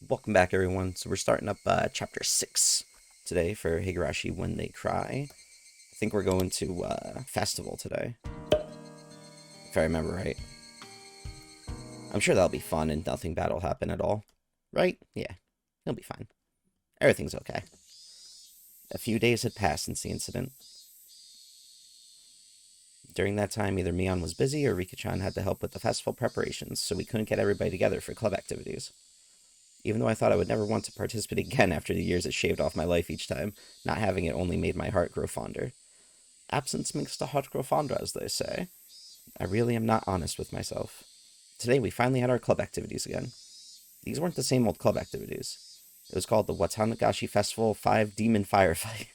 Welcome back, everyone. So we're starting up chapter 6 today for Higurashi When They Cry. I think we're going to festival today, if I remember right. I'm sure that'll be fun and nothing bad will happen at all. Right? Yeah, it'll be fine. Everything's okay. A few days had passed since the incident. During that time, either Mion was busy or Rika-chan had to help with the festival preparations, so we couldn't get everybody together for club activities. Even though I thought I would never want to participate again after the years it shaved off my life each time, not having it only made my heart grow fonder. Absence makes the heart grow fonder, as they say. I really am not honest with myself. Today we finally had our club activities again. These weren't the same old club activities. It was called the Watanagashi Festival 5 Demon Firefight,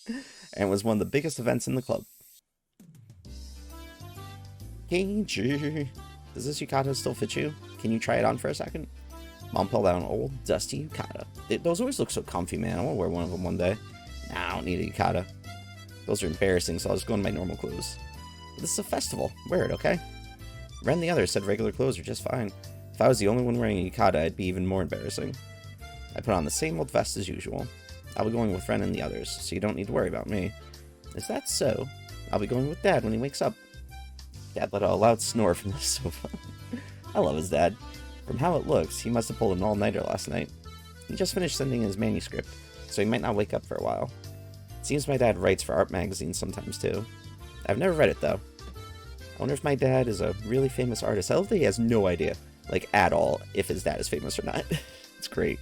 and it was one of the biggest events in the club. Keiji, does this yukata still fit you? Can you try it on for a second? Mom pulled out an old, dusty yukata. Those always look so comfy, man. I want to wear one of them one day. Nah, I don't need a yukata. Those are embarrassing, so I'll just go in my normal clothes. But this is a festival. Wear it, okay? Ren and the others said regular clothes are just fine. If I was the only one wearing a yukata, it'd be even more embarrassing. I put on the same old vest as usual. I'll be going with Ren and the others, so you don't need to worry about me. Is that so? I'll be going with Dad when he wakes up. Dad let out a loud snore from the sofa. I love his dad. From how it looks, he must have pulled an all-nighter last night. He just finished sending his manuscript, so he might not wake up for a while. It seems my dad writes for art magazines sometimes too. I've never read it though. I wonder if my dad is a really famous artist. I love that he has no idea, like at all, if his dad is famous or not. It's great.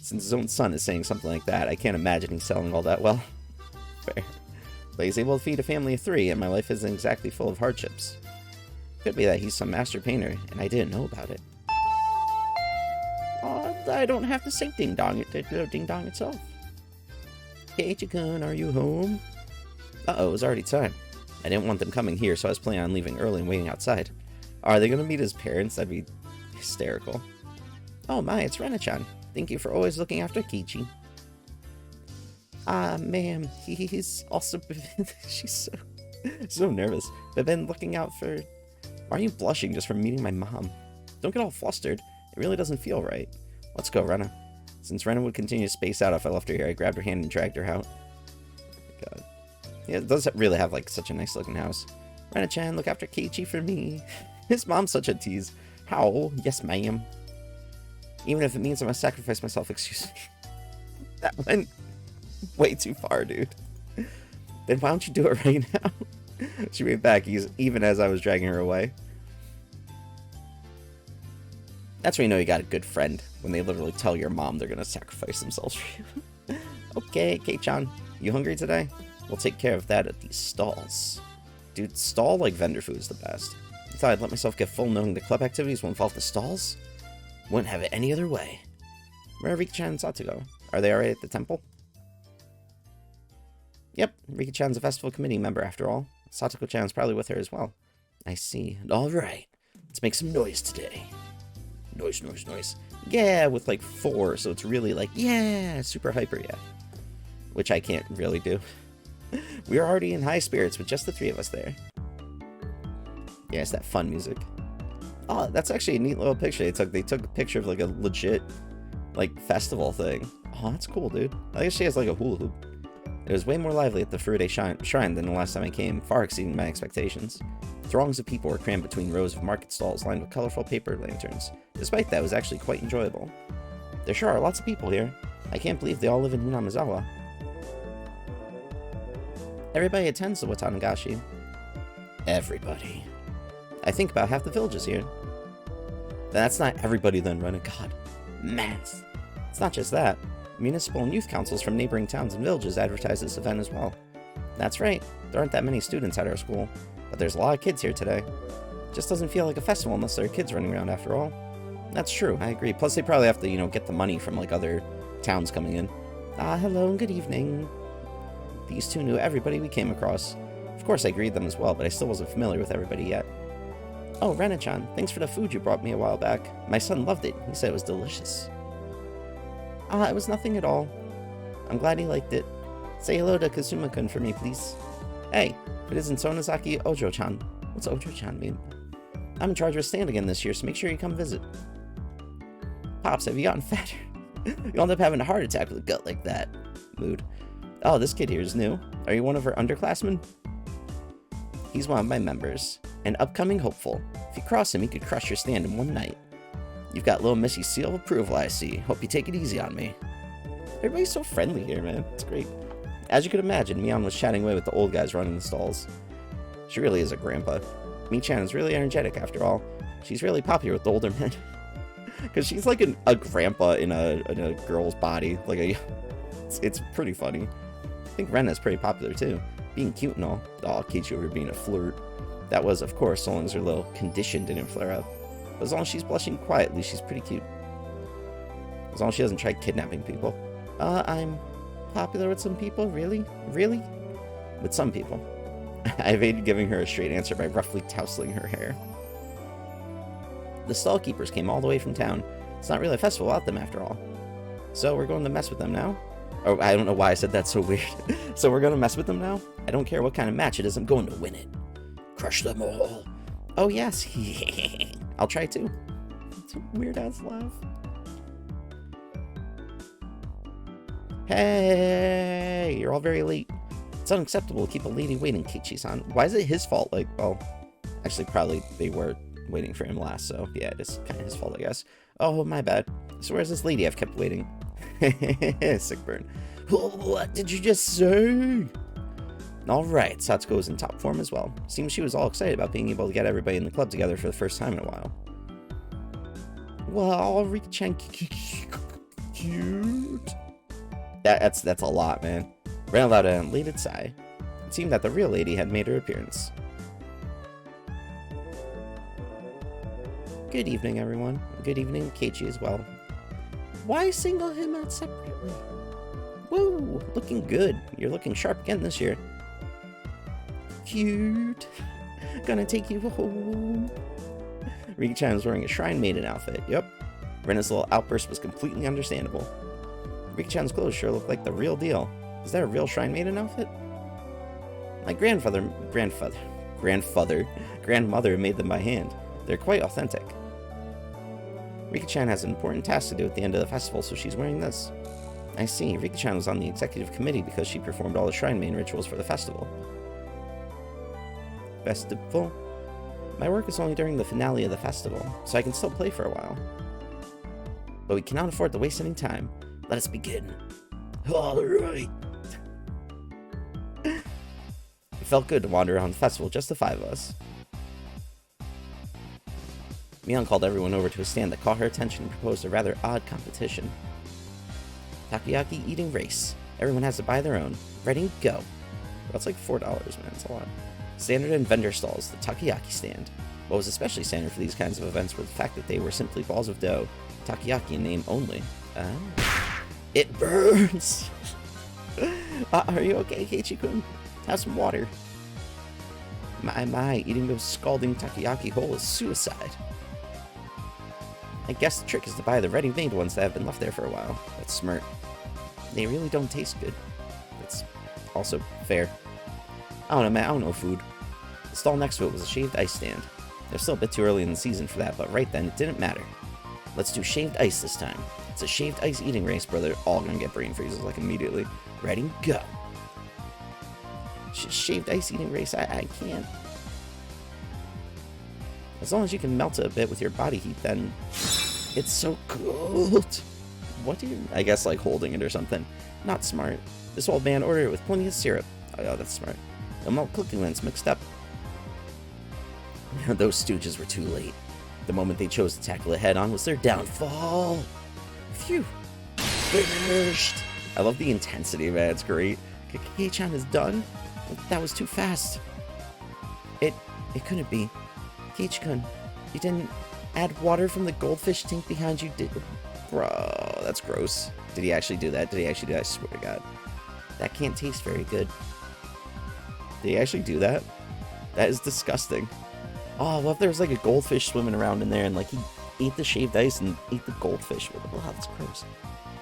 Since his own son is saying something like that, I can't imagine he's selling all that well. Fair. But he's able to feed a family of 3, and my life isn't exactly full of hardships. Could be that he's some master painter, and I didn't know about it. I don't have to say ding-dong, ding-dong itself. Keiichi-kun, are you home? Uh-oh, it was already time. I didn't want them coming here, so I was planning on leaving early and waiting outside. Are they going to meet his parents? That'd be hysterical. Oh my, it's Rena-chan. Thank you for always looking after Kichi. Ma'am, he's also... She's so nervous. I've been looking out for... Why are you blushing just from meeting my mom? Don't get all flustered. It really doesn't feel right. Let's go, Rena. Since Rena would continue to space out if I left her here, I grabbed her hand and dragged her out. God. Yeah, it does really have, like, such a nice looking house. Rena-chan, look after Keiichi for me. His mom's such a tease. How? Yes, ma'am. Even if it means I must sacrifice myself, excuse me. That went way too far, dude. Then why don't you do it right now? She waved back, even as I was dragging her away. That's when you know you got a good friend, when they literally tell your mom they're gonna sacrifice themselves for you. Okay, Kei-chan, you hungry today? We'll take care of that at these stalls. Dude, stall like vendor food is the best. You thought I'd let myself get full knowing the club activities will involve the stalls? Wouldn't have it any other way. Where are Rika-chan and Satogo? Are they already at the temple? Yep, Rika-chan's a festival committee member after all. Satoko-chan's probably with her as well. I see. Alright, let's make some noise today. Noise, noise, noise. Yeah, with like 4, so it's really like, yeah, super hyper, yeah. Which I can't really do. We are already in high spirits with just the 3 of us there. Yeah, it's that fun music. Oh, that's actually a neat little picture they took. They took a picture of like a legit, like, festival thing. Oh, that's cool, dude. I guess she has like a hula hoop. It was way more lively at the Furude Shrine than the last time I came, far exceeding my expectations. Throngs of people were crammed between rows of market stalls lined with colorful paper lanterns. Despite that, it was actually quite enjoyable. There sure are lots of people here. I can't believe they all live in Hinamizawa. Everybody attends the Watanagashi. Everybody. I think about half the village is here. That's not everybody then, Ren. God. Mass. It's not just that. Municipal and youth councils from neighboring towns and villages advertise this event as well. That's right. There aren't that many students at our school, but there's a lot of kids here today. It just doesn't feel like a festival unless there are kids running around after all. That's true, I agree. Plus they probably have to, you know, get the money from like other towns coming in. Hello and good evening. These 2 knew everybody we came across. Of course I greeted them as well, but I still wasn't familiar with everybody yet. Oh, Rena-chan, thanks for the food you brought me a while back. My son loved it. He said it was delicious. It was nothing at all. I'm glad he liked it. Say hello to Kazuma-kun for me, please. Hey, it isn't Sonozaki Ojo-chan. What's Ojo-chan mean? I'm in charge of a stand again this year, so make sure you come visit. Pops, have you gotten fatter? You'll end up having a heart attack with a gut like that. Mood. Oh, this kid here is new. Are you one of her underclassmen? He's one of my members. An upcoming hopeful. If you cross him, he could crush your stand in one night. You've got little Missy's seal of approval, I see. Hope you take it easy on me. Everybody's so friendly here, man. It's great. As you could imagine, Mion was chatting away with the old guys running the stalls. She really is a grandpa. Mi-chan is really energetic, after all. She's really popular with the older men. Because she's like a grandpa in a girl's body. Like it's pretty funny. I think Rena's pretty popular, too. Being cute and all. Oh, Keiichi over being a flirt. That was, of course, so long as her little condition didn't flare up. But as long as she's blushing quietly, she's pretty cute. As long as she doesn't try kidnapping people. I'm popular with some people? Really? Really? With some people. I evaded giving her a straight answer by roughly tousling her hair. The stall keepers came all the way from town. It's not really a festival without them, after all. So we're going to mess with them now? Oh, I don't know why I said that so weird. So we're going to mess with them now? I don't care what kind of match it is, I'm going to win it. Crush them all. Oh, yes. I'll try too. It's a weird-ass laugh. Hey, you're all very late. It's unacceptable to keep a lady waiting, Keiichi-san. Why is it his fault? Like, well, actually, probably they were waiting for him last, so yeah, it's kind of his fault, I guess. Oh, my bad. So where's this lady I've kept waiting? Sick burn. What did you just say? Alright, Satsuko's in top form as well. Seems she was all excited about being able to get everybody in the club together for the first time in a while. Well, Rika-chan cute. That's a lot, man. Ran out an elated sigh. It seemed that the real lady had made her appearance. Good evening, everyone. Good evening, Keiichi as well. Why single him out separately? Woo! Looking good. You're looking sharp again this year. Cute. Gonna take you home. Rika-chan was wearing a Shrine Maiden outfit. Yep. Rena's little outburst was completely understandable. Rika-chan's clothes sure look like the real deal. Is that a real Shrine Maiden outfit? My grandmother made them by hand. They're quite authentic. Rika-chan has an important task to do at the end of the festival, so she's wearing this. I see. Rika-chan was on the executive committee because she performed all the Shrine Maiden rituals for the festival. Festival? My work is only during the finale of the festival, so I can still play for a while. But we cannot afford to waste any time. Let us begin. Alright. It felt good to wander around the festival, just the five of us. Mion called everyone over to a stand that caught her attention and proposed a rather odd competition. Takoyaki eating race. Everyone has to buy their own. Ready, go. That's like $4, man. That's a lot. Standard and vendor stalls, the takoyaki stand. What was especially standard for these kinds of events were the fact that they were simply balls of dough. Takoyaki in name only. It burns! Are you okay, Keiichi-kun? Have some water. My, eating those scalding takoyaki whole is suicide. I guess the trick is to buy the ready-made ones that have been left there for a while. That's smart. They really don't taste good. That's also fair. I don't know, man. I don't know food. The stall next to it was a shaved ice stand. It was still a bit too early in the season for that, but right then, it didn't matter. Let's do shaved ice this time. It's a shaved ice eating race, bro. They're all gonna get brain freezes, like, immediately. Ready, go. Shaved ice eating race? I can't. As long as you can melt it a bit with your body heat, then it's so cold. What do you... I guess, like, holding it or something. Not smart. This old man ordered it with plenty of syrup. Oh, that's smart. The malt cooking lens mixed up. Those stooges were too late. The moment they chose to tackle it head-on was their downfall. Phew. Finished. I love the intensity, man. It's great. Kei-chan is done? That was too fast. It couldn't be. Keiichi-kun, you didn't add water from the goldfish tank behind you, did... Bro, that's gross. Did he actually do that? Did he actually do that? I swear to God. That can't taste very good. Did he actually do that? That is disgusting. Oh, what if there was like a goldfish swimming around in there and like he ate the shaved ice and ate the goldfish? Wow, that's gross.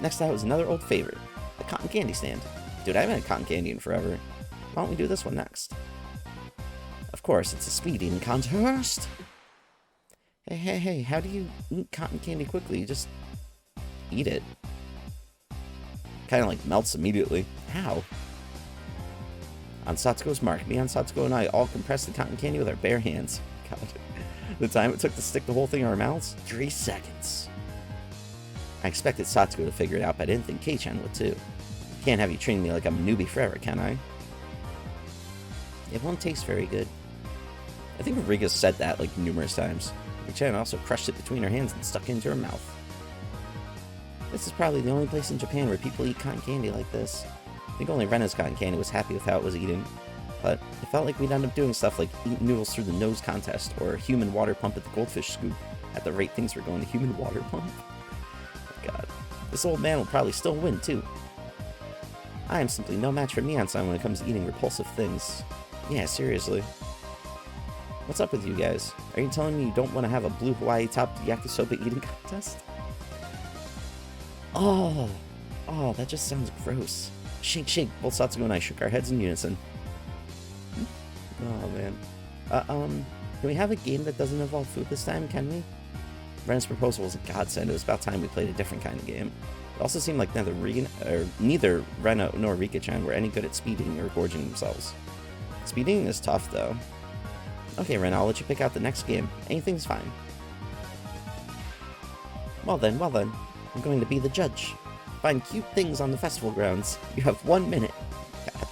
Next out was another old favorite. The cotton candy stand. Dude, I haven't had cotton candy in forever. Why don't we do this one next? Of course, it's a speed eating contest. Hey, how do you eat cotton candy quickly? You just eat it. Kind of like melts immediately. How? On Satsuko's mark, me and Satsuko and I all compressed the cotton candy with our bare hands. God. The time it took to stick the whole thing in our mouths? 3 seconds. I expected Satsuko to figure it out, but I didn't think Kei-chan would too. Can't have you treating me like I'm a newbie forever, can I? It won't taste very good. I think Riga said that like numerous times. Kei-chan also crushed it between her hands and stuck it into her mouth. This is probably the only place in Japan where people eat cotton candy like this. I think only Rena's cotton candy was happy with how it was eaten. But it felt like we'd end up doing stuff like eat noodles through the nose contest or human water pump at the goldfish scoop. At the rate things were going to human water pump. God. This old man will probably still win too. I am simply no match for Mian-san when it comes to eating repulsive things. Yeah, seriously. What's up with you guys? Are you telling me you don't want to have a blue Hawaii topped yakisoba eating contest? Oh, that just sounds gross. Shake, shake. Both Satsuko and I shook our heads in unison. Oh, man. Can we have a game that doesn't involve food this time, can we? Rena's proposal was a godsend. It was about time we played a different kind of game. It also seemed like neither Rena nor Rika-chan were any good at speeding or gorging themselves. Speeding is tough, though. Okay, Rena, I'll let you pick out the next game. Anything's fine. Well then. I'm going to be the judge. Find cute things on the festival grounds. You have 1 minute. God.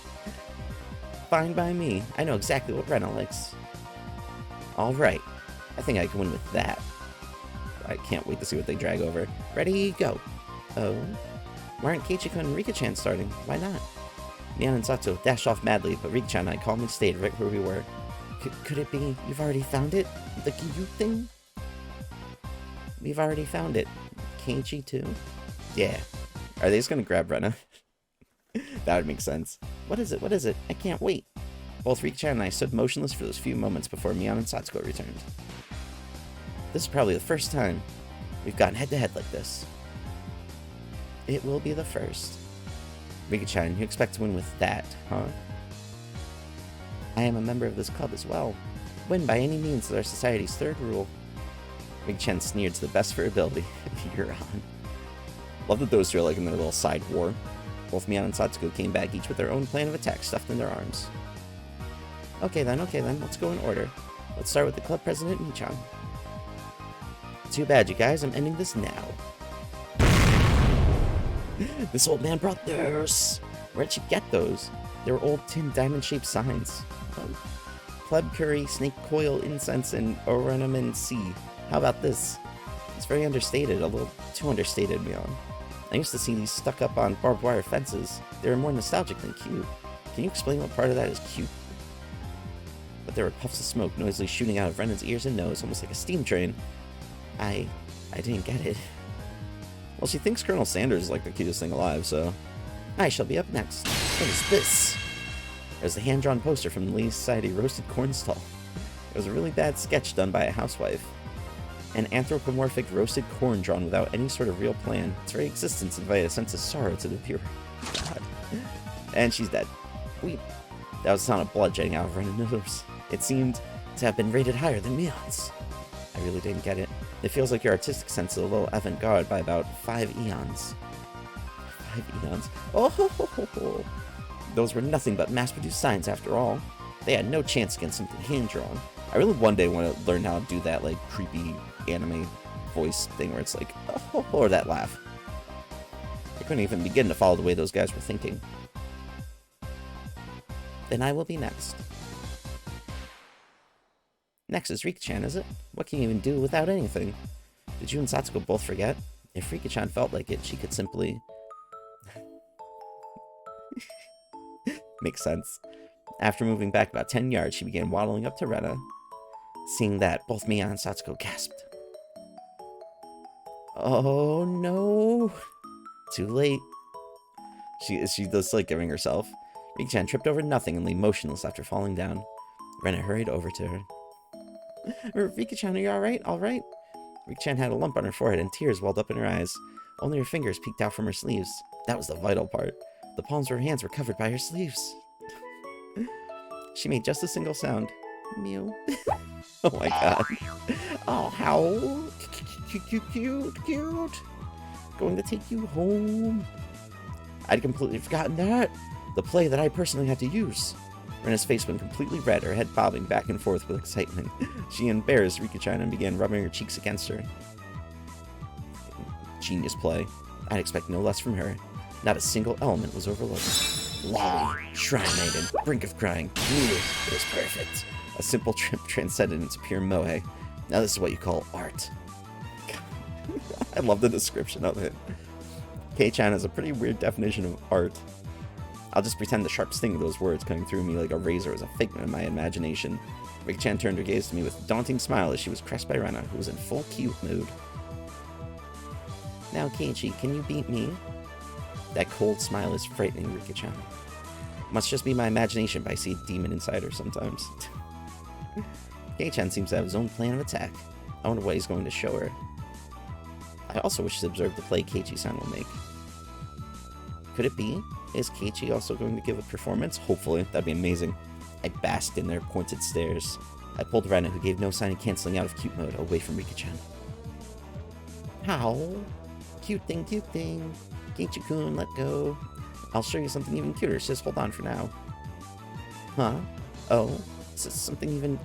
Fine by me. I know exactly what Rena likes. Alright. I think I can win with that. I can't wait to see what they drag over. Ready, go. Oh? Why aren't Keiichiko and Rika-chan starting? Why not? Mian and Satsuko dashed off madly, but Rika-chan and I calmly stayed right where we were. Could it be you've already found it? The Gyu thing? We've already found it. Keiichi too? Yeah. Are they just gonna grab Rena? That would make sense. What is it? I can't wait. Both Rika-chan and I stood motionless for those few moments before Mian and Satsuko returned. This is probably the first time we've gotten head-to-head like this. It will be the first. Rika-chan, you expect to win with that, huh? I am a member of this club as well. Win by any means is our society's third rule. Rika-chan sneered to the best of her ability. You're on. Love that those two are like in their little side war. Both Mian and Satsuko came back, each with their own plan of attack stuffed in their arms. Okay then, let's go in order. Let's start with the club president, Michan. Too bad, you guys, I'm ending this now. This old man brought theirs! Where'd you get those? They were old tin diamond-shaped signs. Pleb curry, snake coil, incense, and ornament C. How about this? It's very understated, a little too understated, Mian. I used to see these stuck up on barbed wire fences. They were more nostalgic than cute. Can you explain what part of that is cute? But there were puffs of smoke noisily shooting out of Renan's ears and nose, almost like a steam train. I didn't get it. Well, she thinks Colonel Sanders is like the cutest thing alive, so... I shall be up next. What is this? It was the hand-drawn poster from the Ladies Society roasted corn stall. It was a really bad sketch done by a housewife. An anthropomorphic roasted corn drawn without any sort of real plan. Its very existence invited a sense of sorrow to the viewer. God. And she's dead. Weep. That was the sound of blood jetting out of Renan's nose. It seemed to have been rated higher than Mian's. I really didn't get it. It feels like your artistic sense is a little avant-garde by about 5 eons. 5 eons? Oh ho ho ho ho! Those were nothing but mass-produced signs after all. They had no chance against something hand-drawn. I really one day want to learn how to do that, like, creepy anime voice thing where it's like, oh ho ho, or that laugh. I couldn't even begin to follow the way those guys were thinking. Then I will be next. Next is Rika-chan, is it? What can you even do without anything? Did you and Satsuko both forget? If Rika-chan felt like it, she could simply... Makes sense. After moving back about 10 yards, she began waddling up to Rena. Seeing that, both Mian and Satsuko gasped. Oh no! Too late. She's just like giving herself. Rika-chan tripped over nothing and lay motionless after falling down. Rena hurried over to her. Rika-chan, are you alright? Alright? Rika-chan had a lump on her forehead and tears welled up in her eyes. Only her fingers peeked out from her sleeves. That was the vital part. The palms of her hands were covered by her sleeves. She made just a single sound. Mew. Oh my god. Oh, how cute. going to take you home. I'd completely forgotten that. The play that I personally had to use. Rena's face went completely red, her head bobbing back and forth with excitement. She embarrassed Rika-chan and began rubbing her cheeks against her. Genius play. I'd expect no less from her. Not a single element was overlooked. Lolly, shrine maiden, brink of crying. It was perfect. A simple trip transcended into pure moe. Now this is what you call art. I love the description of it. Kei-chan has a pretty weird definition of art. I'll just pretend the sharp sting of those words coming through me like a razor was a figment of my imagination. Rika-chan turned her gaze to me with a daunting smile as she was caressed by Rena, who was in full cute mood. Now, Keiichi, can you beat me? That cold smile is frightening, Rika-chan. Must just be my imagination, but I see a demon inside her sometimes. Kei-chan seems to have his own plan of attack. I wonder what he's going to show her. I also wish to observe the play Keiichi-san will make. Could it be? Is Keiichi also going to give a performance? Hopefully, that'd be amazing. I basked in their pointed stares. I pulled Rena, who gave no sign of canceling out of cute mode, away from Rika-chan. How? Cute thing, cute thing. Keiichi-kun, let go. I'll show you something even cuter, just hold on for now. Huh? Oh? Is this something even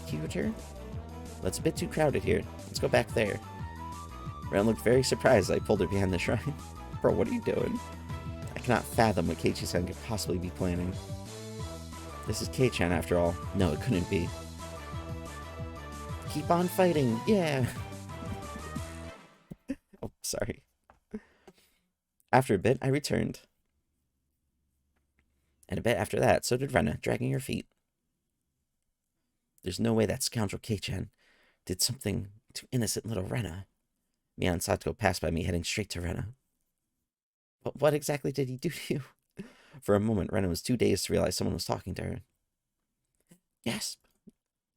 cuter? Well, it's a bit too crowded here. Let's go back there. Rena looked very surprised as I pulled her behind the shrine. Bro, what are you doing? I cannot fathom what Keiichi-san could possibly be planning. This is Kei-chan after all. No, it couldn't be. Keep on fighting, yeah! Oh, sorry. After a bit, I returned. And a bit after that, so did Rena, dragging her feet. There's no way that scoundrel Kei-chan did something to innocent little Rena. Mia and Satoko passed by me, heading straight to Rena. But what exactly did he do to you? For a moment, Rena was too dazed to realize someone was talking to her. Gasp.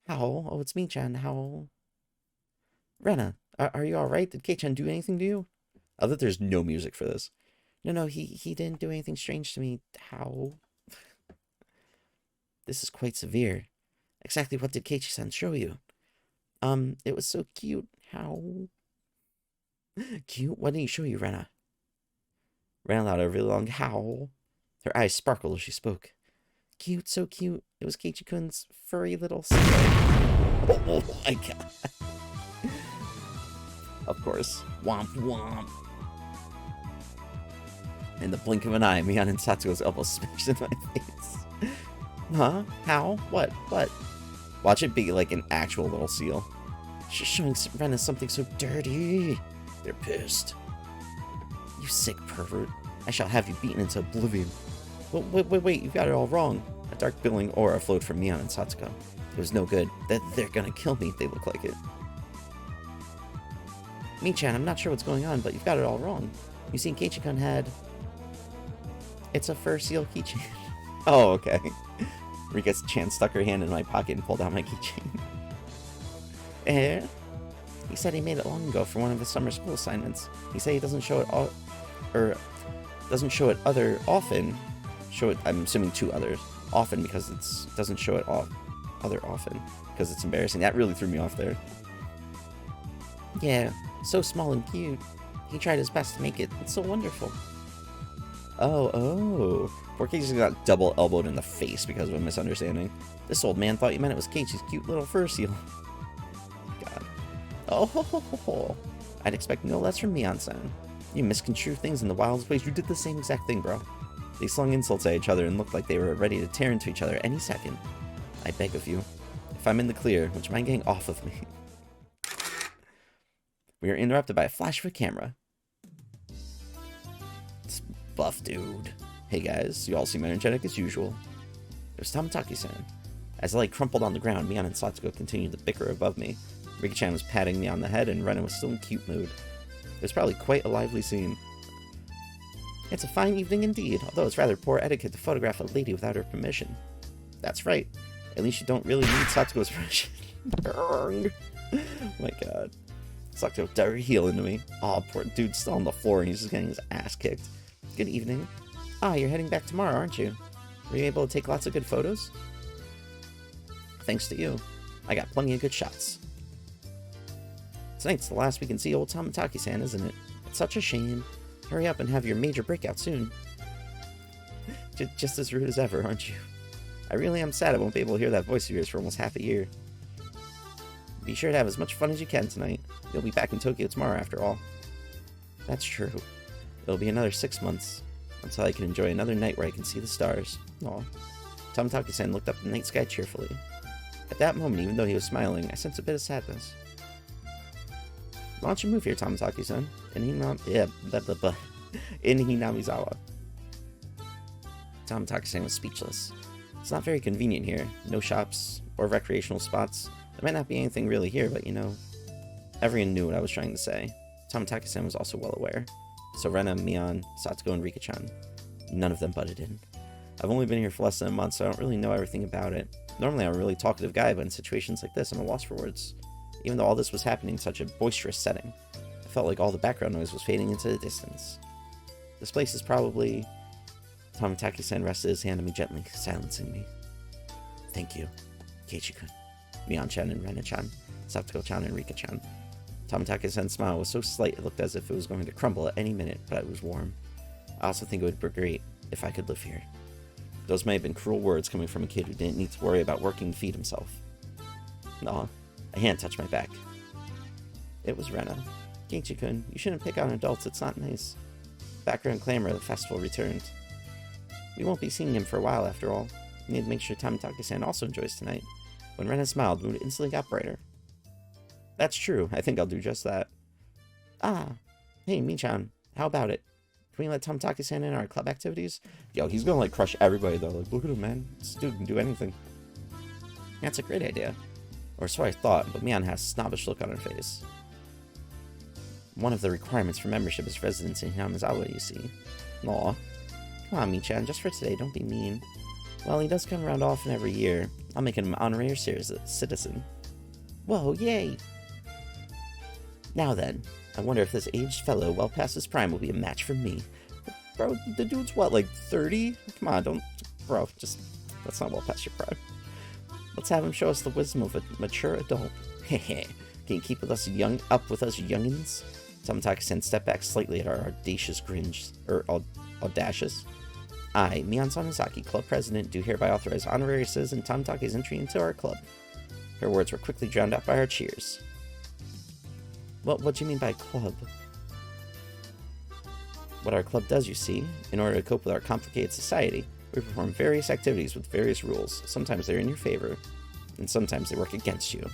How? Oh, it's me, Chan. How? Rena, are you alright? Did Kei-chan do anything to you? I bet there's no music for this. No, he didn't do anything strange to me. How? This is quite severe. Exactly what did Keiichi-san show you? It was so cute. How? Cute? What did he show you, Rena? Rena let out a really long howl. Her eyes sparkled as she spoke. Cute, so cute. It was Keiichi-kun's furry little sister. Oh my god. Of course. Womp womp. In the blink of an eye, Mian and Satsuko's elbows smashed in my face. Huh? How? What? Watch it be like an actual little seal. She's showing Rena something so dirty. They're pissed. You sick pervert. I shall have you beaten into oblivion. Wait, you got it all wrong. A dark billowing aura flowed from Mian and Satsuko. It was no good. They're gonna kill me if they look like it. Mi-chan, I'm not sure what's going on, but you've got it all wrong. You see, Keiichi-kun had... It's a fur seal keychain. Oh, okay. Rika-chan stuck her hand in my pocket and pulled out my keychain. He said he made it long ago for one of his summer school assignments. He said he doesn't show it all... doesn't show it often. Show it, I'm assuming to others. Often because it's... Doesn't show it often. Because it's embarrassing. That really threw me off there. Yeah, so small and cute. He tried his best to make it. It's so wonderful. Oh. Poor Keiichi got double elbowed in the face because of a misunderstanding. This old man thought you meant it was Keiichi's cute little fur seal. God. Oh, I'd expect no less from Mian-san. You misconstrue things in the wildest ways. You did the same exact thing, bro. They slung insults at each other and looked like they were ready to tear into each other any second. I beg of you, if I'm in the clear, would you mind getting off of me? We are interrupted by a flash of a camera. This buff dude. Hey guys, you all seem energetic as usual. It was Tamataki-san. As the light crumpled on the ground, Mian and Satsuko continued to bicker above me. Rika-chan was patting me on the head, and Rena was still in cute mood. It was probably quite a lively scene. It's a fine evening indeed, although it's rather poor etiquette to photograph a lady without her permission. That's right. At least you don't really need Satsuko's permission. Oh my god. Satsuko dug her heel into me. Aw, poor dude's still on the floor and he's just getting his ass kicked. Good evening. Ah, you're heading back tomorrow, aren't you? Were you able to take lots of good photos? Thanks to you. I got plenty of good shots. Tonight's the last we can see old Tamataki-san, isn't it? That's such a shame. Hurry up and have your major breakout soon. Just as rude as ever, aren't you? I really am sad I won't be able to hear that voice of yours for almost half a year. Be sure to have as much fun as you can tonight. You'll be back in Tokyo tomorrow after all. That's true. It'll be another 6 months until I can enjoy another night where I can see the stars. Aw. Tamataki-san looked up at the night sky cheerfully. At that moment, even though he was smiling, I sensed a bit of sadness. Why don't you move here, Tamataki-san? In Hinamizawa. Tamataki-san was speechless. It's not very convenient here. No shops or recreational spots. There might not be anything really here, but you know. Everyone knew what I was trying to say. Tamataki-san was also well aware. So Rena, Mion, Satsuko, and Rika-chan. None of them butted in. I've only been here for less than a month, so I don't really know everything about it. Normally I'm a really talkative guy, but in situations like this, I'm a loss for words. Even though all this was happening in such a boisterous setting, I felt like all the background noise was fading into the distance. This place is probably... Tamataki-san rested his hand on me gently, silencing me. Thank you, Keiichi-kun, Mion-chan and Rena-chan, Satsuko-chan and Rika-chan. Tamataki-san's smile was so slight it looked as if it was going to crumble at any minute, but it was warm. I also think it would be great if I could live here. Those may have been cruel words coming from a kid who didn't need to worry about working to feed himself. Aw, a hand touched my back. It was Rena. Keiichi-kun, you shouldn't pick on adults, it's not nice. Background clamor of the festival returned. We won't be seeing him for a while after all. We need to make sure Tamataki-san also enjoys tonight. When Rena smiled, the mood instantly got brighter. That's true, I think I'll do just that. Ah, hey, Mi-chan, how about it? Can we let Tamataki-san in our club activities? Yo, he's gonna like crush everybody though. Like, look at him, man. This dude can do anything. That's a great idea. Or so I thought, but Mion has a snobbish look on her face. One of the requirements for membership is residence in Hinamizawa, you see. Aw. Come on, Mi-chan, just for today, don't be mean. Well, he does come around often every year. I'll make him an honorary citizen. Whoa, yay! Now then, I wonder if this aged fellow well past his prime will be a match for me. Bro, the dude's what, like 30? Come on, don't... Bro, just... That's not well past your prime. Let's have him show us the wisdom of a mature adult. Hehe. Can you keep with us up with us youngins? Tamataki-san stepped back slightly at our audacious gringe. Audacious? I, Mion Sonozaki, club president, do hereby authorize honorary citizen Tamataki's entry into our club. Her words were quickly drowned out by our cheers. What do you mean by club? What our club does, you see, in order to cope with our complicated society, we perform various activities with various rules. Sometimes they're in your favor, and sometimes they work against you.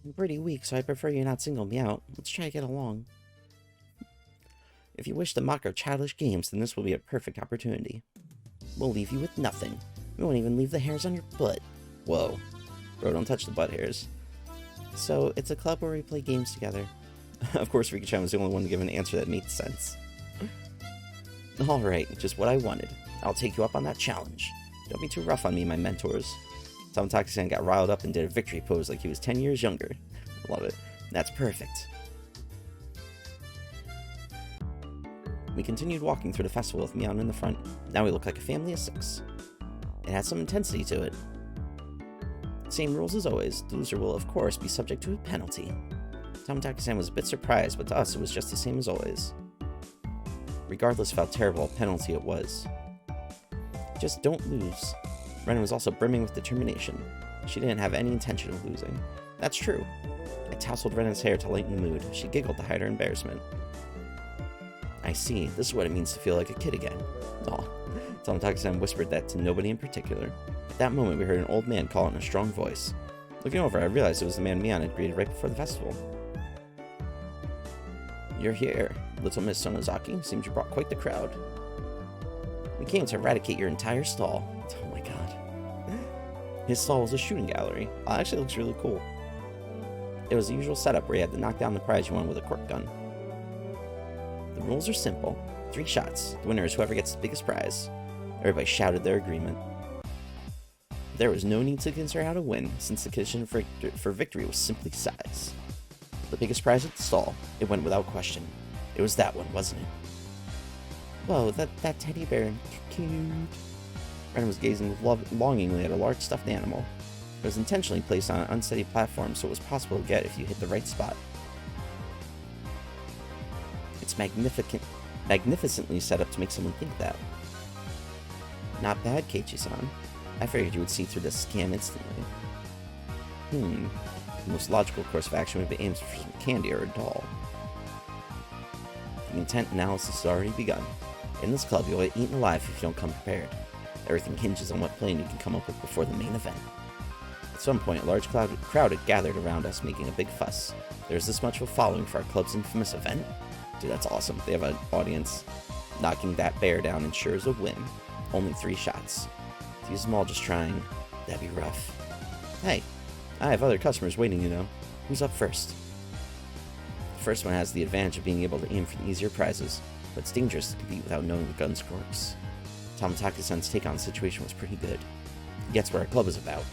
I'm pretty weak, so I prefer you not single me out. Let's try to get along. If you wish to mock our childish games, then this will be a perfect opportunity. We'll leave you with nothing. We won't even leave the hairs on your butt. Whoa. Bro, don't touch the butt hairs. So, it's a club where we play games together. Of course, Rika-chan was the only one to give an answer that made sense. Alright, just what I wanted. I'll take you up on that challenge. Don't be too rough on me, my mentors. Tamataki-san got riled up and did a victory pose like he was 10 years younger. I love it. That's perfect. We continued walking through the festival with Mion in the front. Now we look like a family of 6. It has some intensity to it. Same rules as always. The loser will, of course, be subject to a penalty. Tamataki-san was a bit surprised, but to us it was just the same as always. Regardless of how terrible a penalty it was. Just don't lose. Ren was also brimming with determination. She didn't have any intention of losing. That's true. I tousled Rena's hair to lighten the mood. She giggled to hide her embarrassment. I see. This is what it means to feel like a kid again. Aw. Tamataki-san whispered that to nobody in particular. At that moment, we heard an old man call in a strong voice. Looking over, I realized it was the man Mion had greeted right before the festival. You're here, little Miss Sonozaki. Seems you brought quite the crowd. We came to eradicate your entire stall. Oh my god. His stall was a shooting gallery. Oh, it actually looks really cool. It was the usual setup where you had to knock down the prize you won with a cork gun. The rules are simple. 3 shots. The winner is whoever gets the biggest prize. Everybody shouted their agreement. There was no need to consider how to win, since the condition for victory was simply size. The biggest prize at the stall, it went without question. It was that one, wasn't it? Whoa, that teddy bear. Cute. Ren was gazing longingly at a large stuffed animal. It was intentionally placed on an unsteady platform so it was possible to get if you hit the right spot. It's magnificently set up to make someone think that. Not bad, Keiichi-san. I figured you would see through the scam instantly. The most logical course of action would be aimed for some candy or a doll. The intent analysis has already begun. In this club, you'll get eaten alive if you don't come prepared. Everything hinges on what plan you can come up with before the main event. At some point, a large crowd had gathered around us, making a big fuss. There's this much of a following for our club's infamous event? Dude, that's awesome. They have an audience. Knocking that bear down ensures a win. Only 3 shots. To use them all just trying, that'd be rough. Hey, I have other customers waiting, you know. Who's up first? The first one has the advantage of being able to aim for the easier prizes, but it's dangerous to compete without knowing the gun's quirks. Tomotaki-san's take on the situation was pretty good. He gets what our club is about.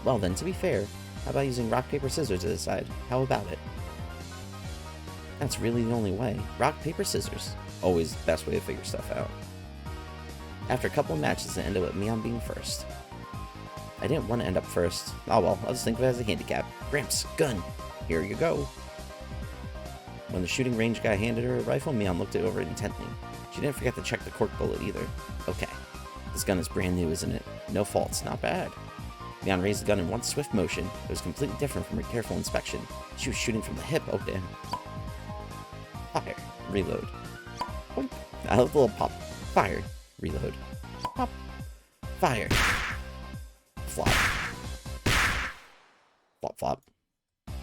Well then, to be fair, how about using rock, paper, scissors to decide? How about it? That's really the only way. Rock, paper, scissors. Always the best way to figure stuff out. After a couple of matches, it ended with me on being first. I didn't want to end up first. Oh well, I'll just think of it as a handicap. Gramps, gun! Here you go! When the shooting range guy handed her a rifle, Mion looked it over intently. She didn't forget to check the cork bullet either. Okay. This gun is brand new, isn't it? No faults, not bad. Mion raised the gun in one swift motion. It was completely different from her careful inspection. She was shooting from the hip. Oh damn. Fire. Reload. Boink. I love the little pop. Fire. Reload. Pop. Fire. Flop. Flop flop.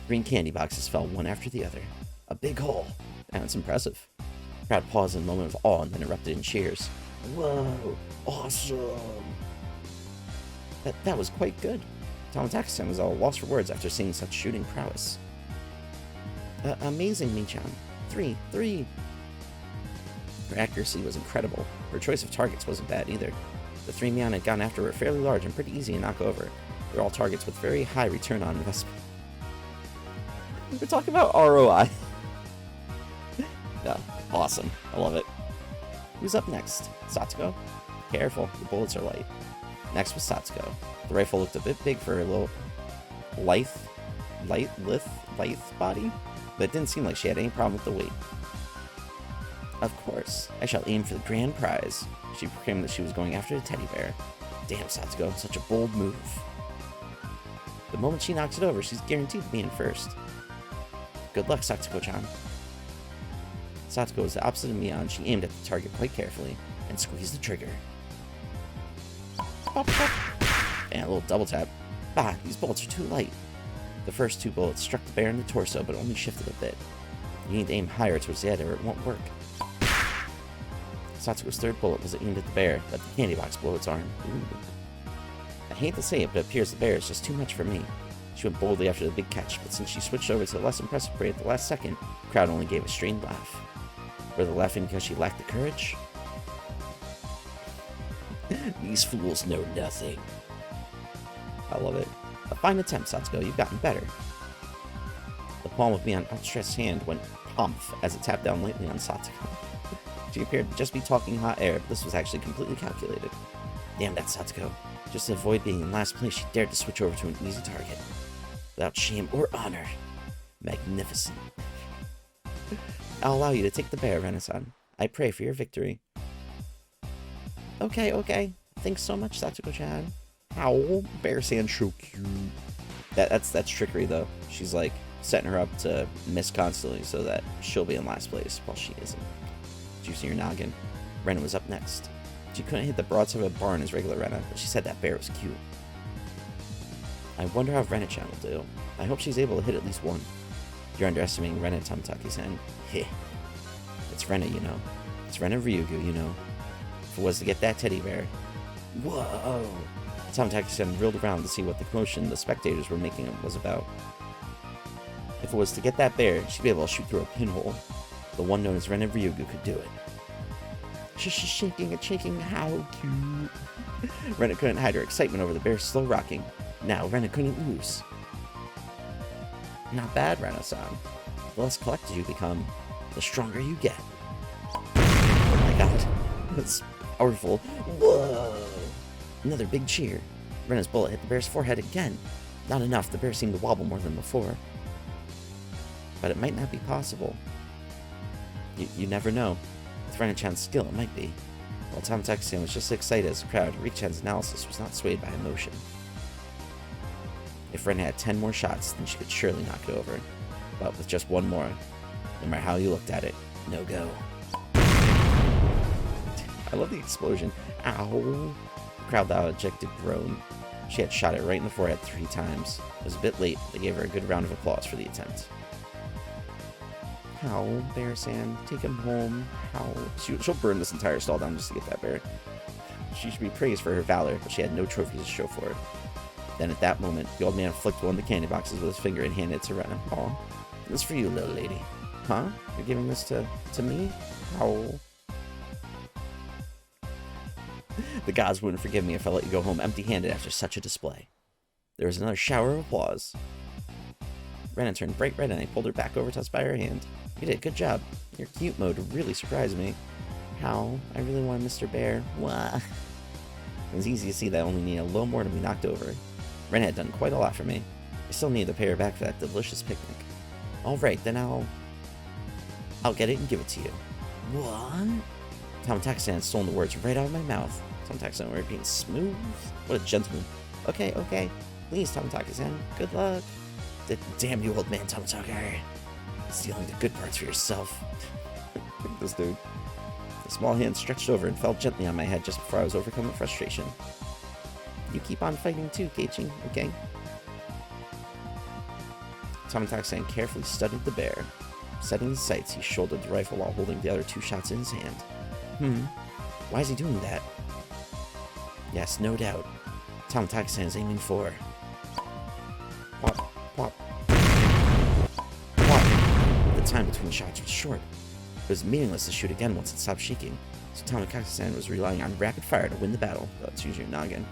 Green candy boxes fell one after the other. A big hole. That's impressive. The crowd paused in a moment of awe and then erupted in cheers. Whoa! Awesome! That was quite good. Tomotaki-san was at a loss for words after seeing such shooting prowess. Amazing, Mi-chan. 3. Her accuracy was incredible. Her choice of targets wasn't bad either. The 3 Mion had gone after were fairly large and pretty easy to knock over. They're all targets with very high return on investment. We're talking about ROI. Yeah, awesome. I love it. Who's up next? Satsuko? Careful, the bullets are light. Next was Satsuko. The rifle looked a bit big for her little lithe body, but it didn't seem like she had any problem with the weight. Of course, I shall aim for the grand prize. She proclaimed that she was going after the teddy bear. Damn, Satsuko, such a bold move. The moment she knocks it over, she's guaranteed to be in first. Good luck, Satsuko-chan. Satsuko was the opposite of Mion. She aimed at the target quite carefully and squeezed the trigger. Pop, pop. And a little double tap. Bah, these bullets are too light. The first 2 bullets struck the bear in the torso, but only shifted a bit. You need to aim higher towards the head or it won't work. Satsuko's 3rd bullet was aimed at the bear, but the candy box blew its arm. Ooh. I hate to say it, but it appears the bear is just too much for me. She went boldly after the big catch, but since she switched over to the less impressive prey at the last second, the crowd only gave a strained laugh. Were they laughing because she lacked the courage? These fools know nothing. I love it. A fine attempt, Satsuko. You've gotten better. The palm of Mion's outstretched hand went pumph as it tapped down lightly on Satsuko. She appeared to just be talking hot air, but this was actually completely calculated. Damn that Satsuko. Just to avoid being in last place, she dared to switch over to an easy target. Without shame or honor. Magnificent. I'll allow you to take the bear, Ren-san. I pray for your victory. Okay. Thanks so much, Satsuko-chan. Ow, bear-san so cute. That's trickery, though. She's, like, setting her up to miss constantly so that she'll be in last place while she isn't. Juicing her noggin. Rena was up next. She couldn't hit the broadside of a barn as regular Rena, but she said that bear was cute. I wonder how Rena-chan will do. I hope she's able to hit at least one. You're underestimating Rena, Tomotaki-san. Heh. It's Rena, you know. It's Rena Ryugu, you know. If it was to get that teddy bear. Whoa! Tomotaki-san reeled around to see what the commotion the spectators were making was about. If it was to get that bear, she'd be able to shoot through a pinhole. The one known as Rena Ryugu could do it. Shaking and shaking, how cute. Rena couldn't hide her excitement over the bear's slow rocking. Now Rena couldn't lose. Not bad, Rena-san. The less collected you become, the stronger you get. Oh my god, that's powerful. Whoa! Another big cheer. Rena's bullet hit the bear's forehead again. Not enough, the bear seemed to wobble more than before. but it might not be possible. You never know. With Ren-chan's skill, it might be. While Tamataki-san was just as excited as the crowd, Riki-chan's analysis was not swayed by emotion. If Ren had 10 more shots, then she could surely knock it over. But with just one more, no matter how you looked at it, no go. I love the explosion. Ow! The crowd loud ejected groan. She had shot it right in the forehead 3 times. It was a bit late, but they gave her a good round of applause for the attempt. How, Bear-san? Take him home. How? She'll burn this entire stall down just to get that bear. She should be praised for her valor, but she had no trophies to show for it. Then at that moment, the old man flicked one of the candy boxes with his finger and handed it to Rena. Aw, this is for you, little lady. Huh? You're giving this to me? How? The gods wouldn't forgive me if I let you go home empty-handed after such a display. There was another shower of applause. Rena turned bright red and I pulled her back over to us by her hand. You did a good job. Your cute mode really surprised me. How? I really want Mr. Bear. Wah. It was easy to see that I only needed a little more to be knocked over. Ren had done quite a lot for me. I still need to pay her back for that delicious picnic. Alright, then I'll get it and give it to you. What? Tamataki-san had stolen the words right out of my mouth. Tamataki-san were being smooth. What a gentleman. Okay. Please, Tamataki-san. Good luck. Damn you, old man Tamataki. Stealing the good parts for yourself. Look at this dude. The small hand stretched over and fell gently on my head just before I was overcome with frustration. You keep on fighting too, Keiichi, okay? Tamataki-san carefully studied the bear. Setting his sights, he shouldered the rifle while holding the other 2 shots in his hand. Why is he doing that? Yes, no doubt. Tamataki-san is aiming for... Pop. The time between shots was short. It was meaningless to shoot again once it stopped shaking, so Tamataki-san was relying on rapid fire to win the battle. That's usually your noggin.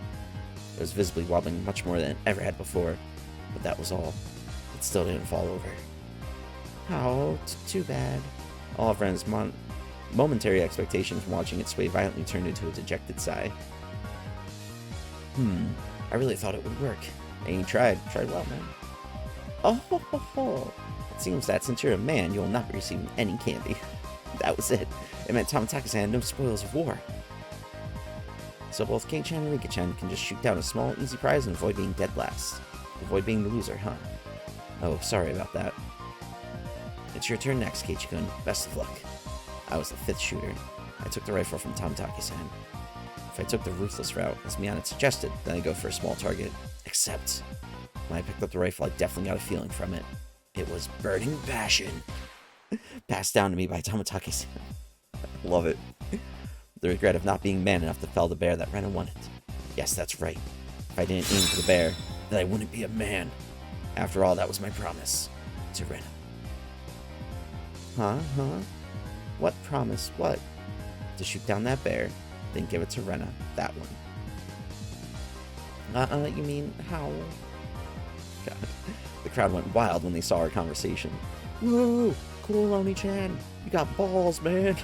It was visibly wobbling much more than it ever had before, but that was all. It still didn't fall over. Oh, too bad. All of Ren's momentary expectation from watching it sway violently turned into a dejected sigh. I really thought it would work. And you tried well, man. Oh. It seems that since you're a man, you will not be receiving any candy. That was it. It meant Tamataki-san had no spoils of war. So both Kei-chan and Riki-chan can just shoot down a small, easy prize and avoid being dead last. Avoid being the loser, huh? Oh, sorry about that. It's your turn next, Keiichi-kun. Best of luck. I was the 5th shooter. I took the rifle from Tamataki-san. If I took the ruthless route, as Mian had suggested, then I go for a small target. Except, when I picked up the rifle, I definitely got a feeling from it. It was burning passion. Passed down to me by Tamataki-san. Love it. The regret of not being man enough to fell the bear that Rena wanted. Yes, that's right. If I didn't aim for the bear, then I wouldn't be a man. After all, that was my promise to Rena. Huh? What promise? What? To shoot down that bear, then give it to Rena. That one. You mean how? God. The crowd went wild when they saw our conversation. Whoa! Cool, Oni-chan. You got balls, man.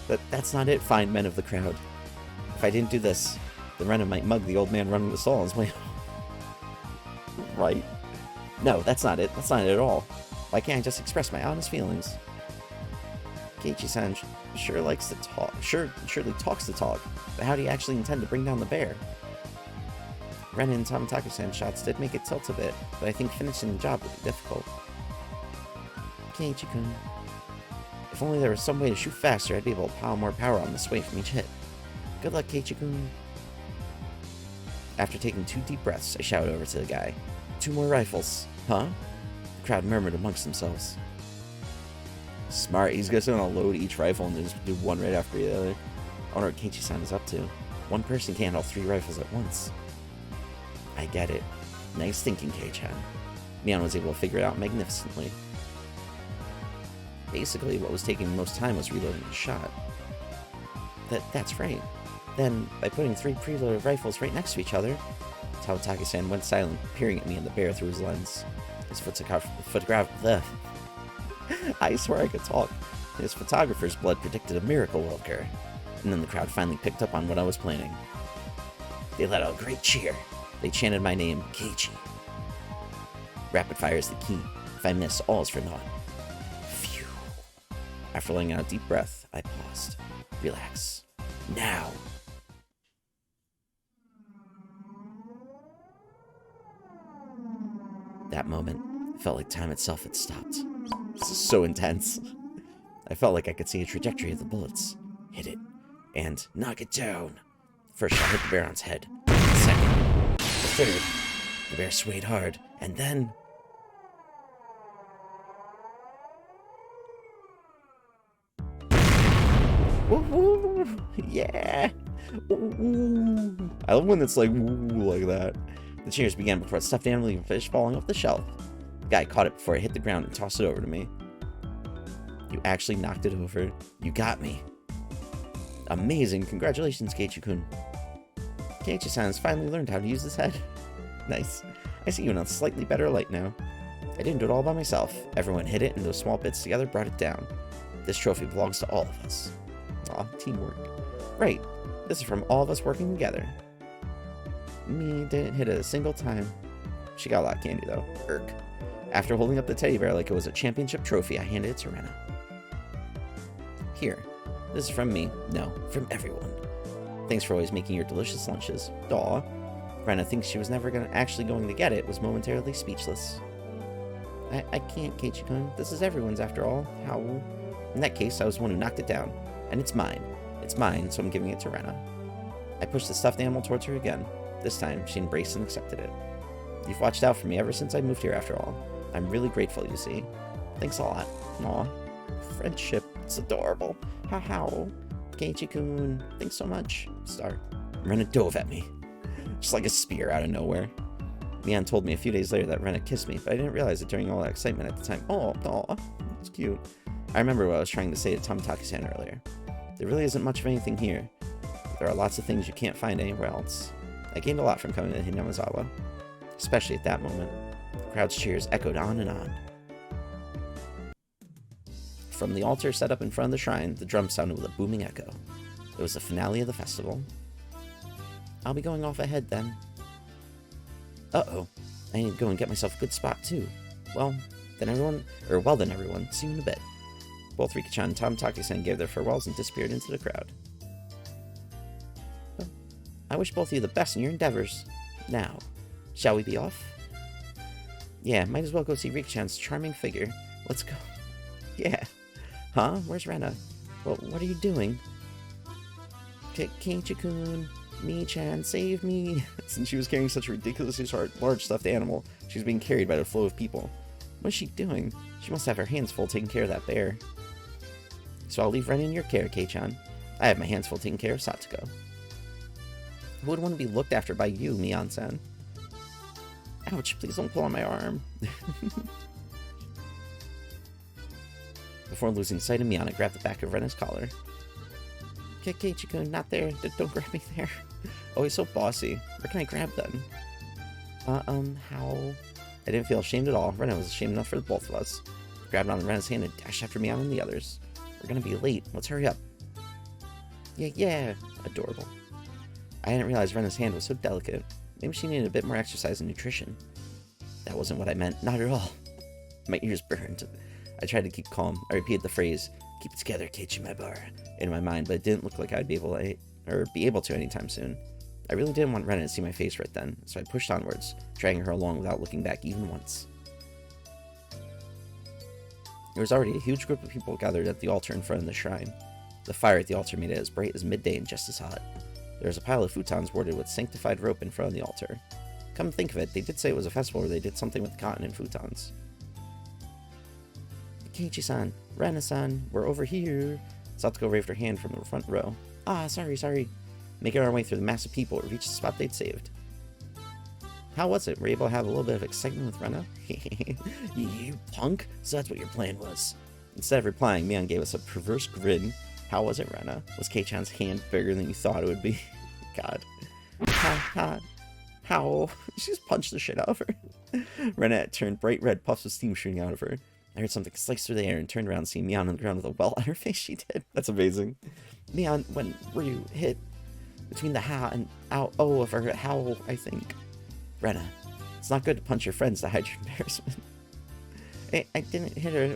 But that's not it, fine men of the crowd. If I didn't do this, then Rena might mug the old man running the stalls. Wait. Right? No, that's not it. That's not it at all. Why can't I just express my honest feelings? Keiichi-san sure likes to talk. Surely talks the talk. But how do you actually intend to bring down the bear? Ren and Tamataki-san shots did make it tilt a bit, but I think finishing the job would be difficult. Keiichi-kun. If only there was some way to shoot faster, I'd be able to pile more power on this way from each hit. Good luck, Keiichi-kun. After taking 2 deep breaths, I shouted over to the guy. 2 more rifles. Huh? The crowd murmured amongst themselves. Smart. He's just gonna load each rifle and just do one right after the other. I wonder what Keiichi-san is up to. One person can't handle 3 rifles at once. I get it. Nice thinking, Kei-chan. Mian was able to figure it out magnificently. Basically, what was taking the most time was reloading the shot. That's right. Then, by putting 3 preloaded rifles right next to each other, Tamataki-san went silent, peering at me and the bear through his lens. His photograph. I swear I could talk. His photographer's blood predicted a miracle will occur. And then the crowd finally picked up on what I was planning. They let out a great cheer. They chanted my name, Keiichi. Rapid fire is the key. If I miss, all is for naught. Phew. After letting out a deep breath, I paused. Relax. Now. That moment felt like time itself had stopped. This is so intense. I felt like I could see a trajectory of the bullets. Hit it. And knock it down. First shot hit the bear on its head. The second. The third. The bear swayed hard. And then... Woo-hoo! Yeah! Ooh. I love when it's like, woo, like that. The cheers began before the stuffed animal even finished falling off the shelf. The guy caught it before it hit the ground and tossed it over to me. You actually knocked it over. You got me. Amazing. Congratulations, Keiichi-kun. Keiichi-san has finally learned how to use his head. Nice. I see you in a slightly better light now. I didn't do it all by myself. Everyone hit it, and those small bits together brought it down. This trophy belongs to all of us. Aw, teamwork. Right. This is from all of us working together. Me didn't hit it a single time. She got a lot of candy, though. Irk. After holding up the teddy bear like it was a championship trophy, I handed it to Rena. Here. This is from me. No, from everyone. Thanks for always making your delicious lunches. Aw. Rena thinks she was never actually going to get it, was momentarily speechless. I can't, Keiichi-kun. This is everyone's after all. How? In that case, I was the one who knocked it down. And it's mine. It's mine, so I'm giving it to Rena. I pushed the stuffed animal towards her again. This time, she embraced and accepted it. You've watched out for me ever since I moved here, after all. I'm really grateful, you see. Thanks a lot. Aw. Friendship. It's adorable. How? Keiichi-kun. Thanks so much. Star. Rena dove at me. Just like a spear out of nowhere. Mian told me a few days later that Rena kissed me, but I didn't realize it during all that excitement at the time. Oh, it's cute. I remember what I was trying to say to Tomotake's-san earlier. There really isn't much of anything here. There are lots of things you can't find anywhere else. I gained a lot from coming to Hinamizawa, especially at that moment. The crowd's cheers echoed on and on. From the altar set up in front of the shrine, the drum sounded with a booming echo. It was the finale of the festival. I'll be going off ahead then. Uh-oh. I need to go and get myself a good spot too. Well, then everyone, see you in a bit. Both Riki-chan and Tomotake's-san gave their farewells and disappeared into the crowd. Well, I wish both of you the best in your endeavors. Now, shall we be off? Yeah, might as well go see Riki-chan's charming figure. Let's go. Yeah. Huh? Where's Rena? Well, what are you doing? Keiichi-kun, Mi-chan, save me. Since she was carrying such a ridiculously large stuffed animal, she was being carried by the flow of people. What is she doing? She must have her hands full taking care of that bear. So I'll leave Rena in your care, Kei-chan. I have my hands full taking care of Satsuko. Who would want to be looked after by you, Mian-san? Ouch, please don't pull on my arm. Before losing sight of Mian, I grabbed the back of Rena's collar. Keiichi-kun, not there. Don't grab me there. Oh, he's so bossy. Where can I grab them? How? I didn't feel ashamed at all. Rena was ashamed enough for the both of us. I grabbed on Rena's hand and dashed after Mian and the others. We're gonna be late. Let's hurry up. Yeah. Adorable. I hadn't realized Rena's hand was so delicate. Maybe she needed a bit more exercise and nutrition. That wasn't what I meant. Not at all. My ears burned. I tried to keep calm. I repeated the phrase, "Keep it together, Keiichi my bar," in my mind, but it didn't look like I'd be able to anytime soon. I really didn't want Rena to see my face right then, so I pushed onwards, dragging her along without looking back even once. There was already a huge group of people gathered at the altar in front of the shrine. The fire at the altar made it as bright as midday and just as hot. There was a pile of futons worded with sanctified rope in front of the altar. Come to think of it, they did say it was a festival where they did something with cotton and futons. Keiichi-san, Rena-san, we're over here. Satsuko waved her hand from the front row. Ah, sorry. Making our way through the mass of people, we reached the spot they'd saved. How was it? Were you able to have a little bit of excitement with Rena? You punk? So that's what your plan was. Instead of replying, Mian gave us a perverse grin. How was it, Rena? Was Kei-chan's hand bigger than you thought it would be? God. How? She just punched the shit out of her. Rena turned bright red, puffs of steam shooting out of her. I heard something slice through the air and turned around, seeing Mian on the ground with a welt on her face. She did. That's amazing. Mian, when were you hit? Between the ha and ow of her howl, I think. Rena, it's not good to punch your friends to hide your embarrassment. I didn't hit her.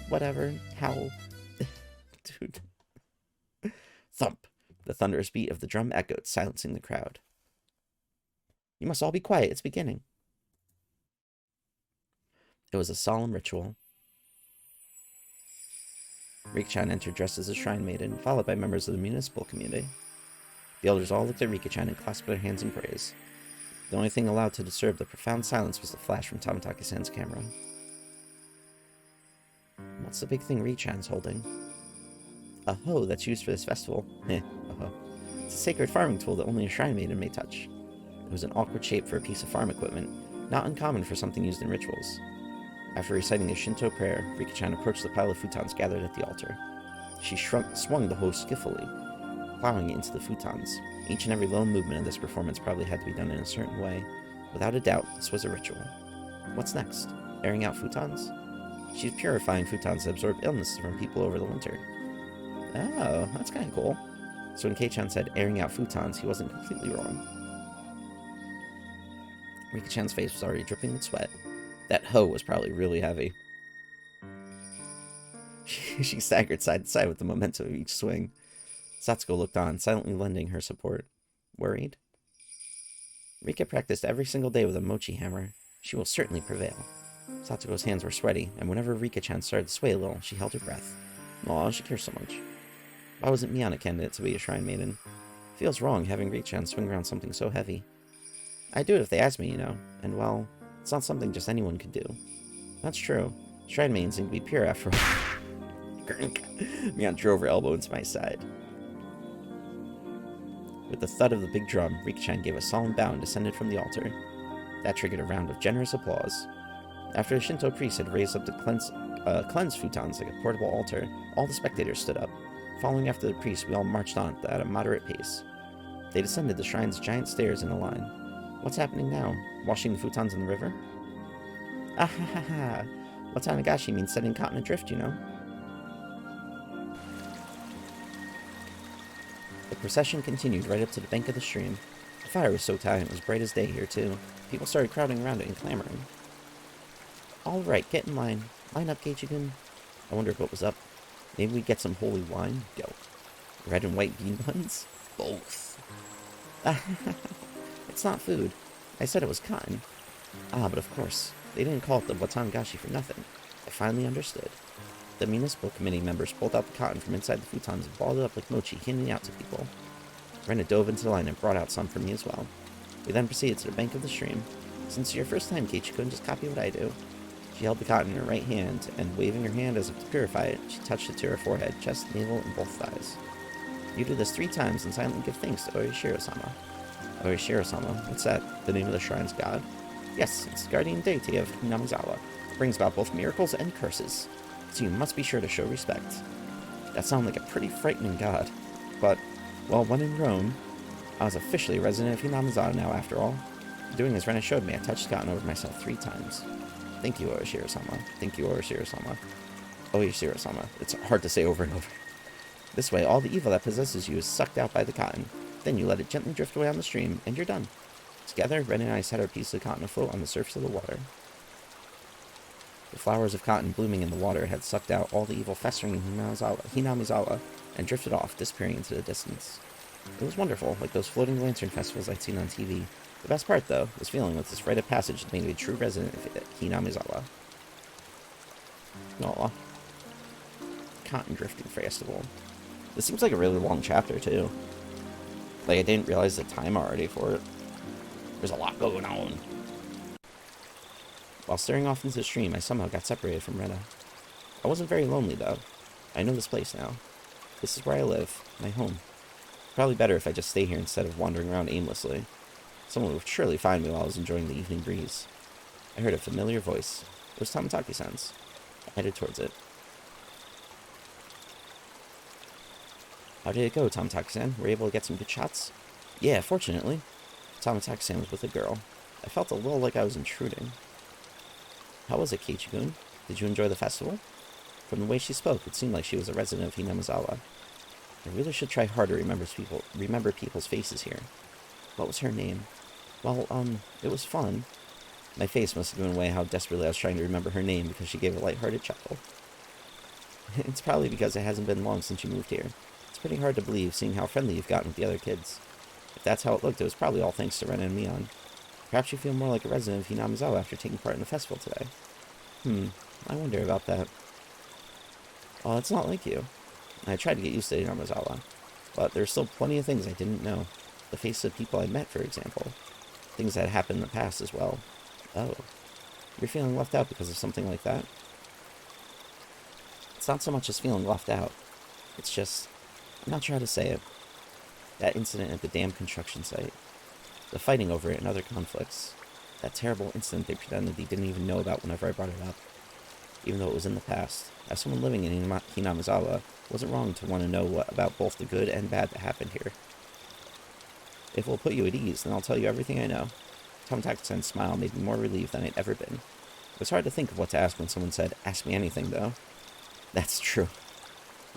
Whatever. How? Dude. Thump. The thunderous beat of the drum echoed, silencing the crowd. You must all be quiet. It's beginning. It was a solemn ritual. Rika-chan entered dressed as a shrine maiden, followed by members of the municipal community. The elders all looked at Rika-chan and clasped their hands in praise. The only thing allowed to disturb the profound silence was the flash from Tamataki-san's camera. What's the big thing Rika-chan's holding? A hoe that's used for this festival. A hoe. It's a sacred farming tool that only a shrine maiden may touch. It was an awkward shape for a piece of farm equipment, not uncommon for something used in rituals. After reciting a Shinto prayer, Rika-chan approached the pile of futons gathered at the altar. She swung the hoe skillfully, plowing it into the futons. Each and every little movement of this performance probably had to be done in a certain way. Without a doubt, this was a ritual. What's next? Airing out futons? She's purifying futons that absorb illnesses from people over the winter. Oh, that's kind of cool. So when Kei-chan said airing out futons, he wasn't completely wrong. Rika-chan's face was already dripping with sweat. That hoe was probably really heavy. She staggered side to side with the momentum of each swing. Satsuko looked on, silently lending her support. Worried? Rika practiced every single day with a mochi hammer. She will certainly prevail. Satsuko's hands were sweaty, and whenever Rika-chan started to sway a little, she held her breath. Aw, she cares so much. Why wasn't Miyana a candidate to be a shrine maiden? Feels wrong having Rika-chan swing around something so heavy. I'd do it if they asked me, you know, and well, it's not something just anyone could do. That's true. Shrine maidens need to be pure after all. Miyana drove her elbow into my side. With the thud of the big drum, Rika-chan gave a solemn bow and descended from the altar. That triggered a round of generous applause. After the Shinto priest had raised up the cleansed futons like a portable altar, all the spectators stood up. Following after the priest, we all marched on at a moderate pace. They descended the shrine's giant stairs in a line. What's happening now? Washing the futons in the river? Ah ha ha ha! Watanagashi means setting cotton adrift, you know. The procession continued right up to the bank of the stream. The fire was so high and it was bright as day here, too. People started crowding around it and clamoring. Alright, get in line. Line up, Keiichi-kun. I wondered what was up. Maybe we'd get some holy wine? Yo. Red and white bean buns? Both. It's not food. I said it was cotton. Ah, but of course. They didn't call it the Watanagashi for nothing. I finally understood. The municipal committee members pulled out the cotton from inside the futons and balled it up like mochi, handing it out to people. Rena dove into the line and brought out some for me as well. We then proceeded to the bank of the stream. Since it's your first time, Keiichi-kun, just copy what I do. She held the cotton in her right hand, and waving her hand as if to purify it, she touched it to her forehead, chest, navel, and both thighs. You do this 3 times and silently give thanks to Oyashiro-sama. Oyashiro-sama? What's that? The name of the shrine's god? Yes, it's the guardian deity of Hinamizawa. It brings about both miracles and curses. So you must be sure to show respect. That sounded like a pretty frightening god. But, well, when in Rome, I was officially a resident of Hinamizawa now, after all. Doing as Rena showed me, I touched cotton over myself 3 times. Thank you, Oyashiro-sama. Thank you, Oyashiro-sama. Oyashiro-sama. It's hard to say over and over. This way, all the evil that possesses you is sucked out by the cotton. Then you let it gently drift away on the stream, and you're done. Together, Ren and I set our piece of cotton afloat on the surface of the water. The flowers of cotton blooming in the water had sucked out all the evil festering in Hinamizawa and drifted off, disappearing into the distance. It was wonderful, like those floating lantern festivals I'd seen on TV. The best part, though, was feeling with this rite of passage that made me a true resident of Hinamizawa. Aw. Cotton Drifting Festival. This seems like a really long chapter, too. Like, I didn't realize the time already for it. There's a lot going on. While staring off into the stream, I somehow got separated from Rena. I wasn't very lonely, though. I know this place now. This is where I live, my home. Probably better if I just stay here instead of wandering around aimlessly. Someone would surely find me while I was enjoying the evening breeze. I heard a familiar voice. It was Tamataki-san's. I headed towards it. How did it go, Tamataki-san? Were you able to get some good shots? Yeah, fortunately. Tamataki-san was with a girl. I felt a little like I was intruding. How was it, Keiichi-kun? Did you enjoy the festival? From the way she spoke, it seemed like she was a resident of Hinamizawa. I really should try harder to remember people's faces here. What was her name? Well, it was fun. My face must have given away how desperately I was trying to remember her name because she gave a lighthearted chuckle. It's probably because it hasn't been long since you moved here. It's pretty hard to believe, seeing how friendly you've gotten with the other kids. If that's how it looked, it was probably all thanks to Ren and Mion. Perhaps you feel more like a resident of Hinamizawa after taking part in the festival today. I wonder about that. Well, it's not like you. I tried to get used to Hinamizawa, but there's still plenty of things I didn't know. The faces of people I met, for example. Things that had happened in the past as well. Oh, you're feeling left out because of something like that? It's not so much as feeling left out. It's just, I'm not sure how to say it. That incident at the dam construction site. The fighting over it and other conflicts. That terrible incident they pretended they didn't even know about whenever I brought it up. Even though it was in the past. As someone living in Hinamizawa, it wasn't wrong to want to know what about both the good and bad that happened here. If it will put you at ease, then I'll tell you everything I know. Tomotaku's smile made me more relieved than I'd ever been. It was hard to think of what to ask when someone said, "Ask me anything, though." That's true.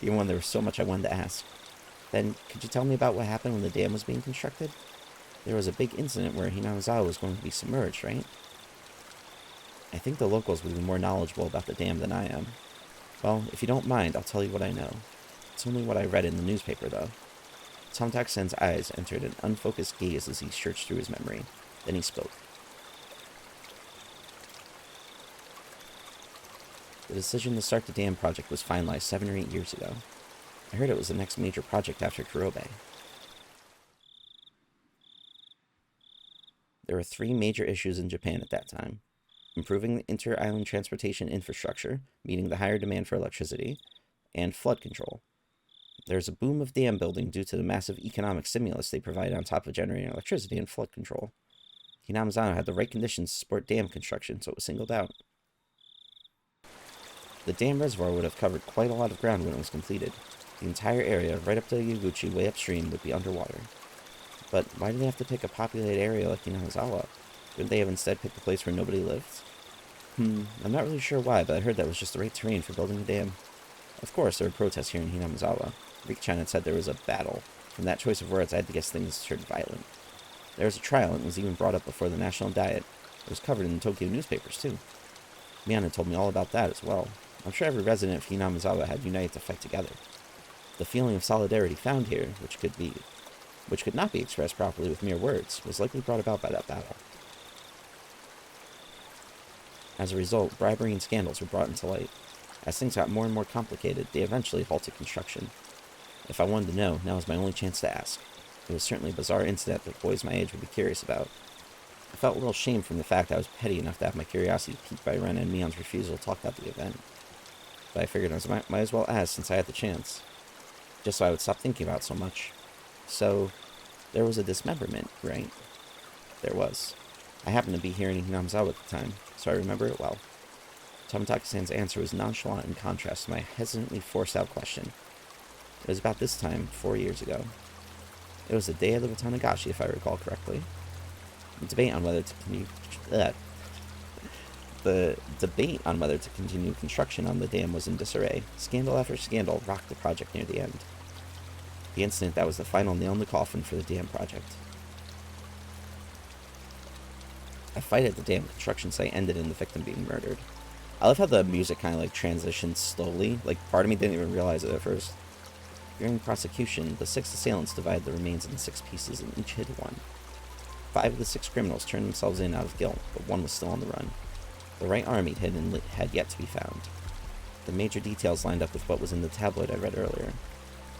Even when there was so much I wanted to ask. Then, could you tell me about what happened when the dam was being constructed? There was a big incident where Hinamizawa was going to be submerged, right? I think the locals would be more knowledgeable about the dam than I am. Well, if you don't mind, I'll tell you what I know. It's only what I read in the newspaper, though. Tomotaku's eyes entered an unfocused gaze as he searched through his memory. Then he spoke. The decision to start the dam project was finalized 7 or 8 years ago. I heard it was the next major project after Kurobe. There were 3 major issues in Japan at that time. Improving the inter-island transportation infrastructure, meeting the higher demand for electricity, and flood control. There was a boom of dam building due to the massive economic stimulus they provided on top of generating electricity and flood control. Hinamizawa had the right conditions to support dam construction, so it was singled out. The dam reservoir would have covered quite a lot of ground when it was completed. The entire area, right up to Higuchi, way upstream, would be underwater. But why did they have to pick a populated area like Hinamizawa? Couldn't they have instead picked a place where nobody lived? I'm not really sure why, but I heard that was just the right terrain for building a dam. Of course, there were protests here in Hinamizawa. Rick-chan had said there was a battle. From that choice of words, I had to guess things turned violent. There was a trial, and it was even brought up before the National Diet. It was covered in the Tokyo newspapers, too. Mion had told me all about that as well. I'm sure every resident of Hinamizawa had united to fight together. The feeling of solidarity found here, which could not be expressed properly with mere words, was likely brought about by that battle. As a result, bribery and scandals were brought into light. As things got more and more complicated, they eventually halted construction. If I wanted to know, now was my only chance to ask. It was certainly a bizarre incident that boys my age would be curious about. I felt a little shame from the fact I was petty enough to have my curiosity piqued by Ren and Mion's refusal to talk about the event. But I figured I might as well ask since I had the chance. Just so I would stop thinking about it so much. So, there was a dismemberment, right? There was. I happened to be here in Hinamizawa at the time, so I remember it well. Tomotaku-san's answer was nonchalant in contrast to my hesitantly forced-out question. It was about this time, 4 years ago. It was the day of the Watanagashi, if I recall correctly. The debate on whether to continue construction on the dam was in disarray. Scandal after scandal rocked the project near the end. The incident that was the final nail in the coffin for the dam project. A fight at the dam construction site ended in the victim being murdered. I love how the music kind of like transitions slowly. Like, part of me didn't even realize it at first. During prosecution, the 6 assailants divided the remains into 6 pieces and each hid one. 5 of the 6 criminals turned themselves in out of guilt, but 1 was still on the run. The right arm he'd hidden had yet to be found. The major details lined up with what was in the tabloid I read earlier.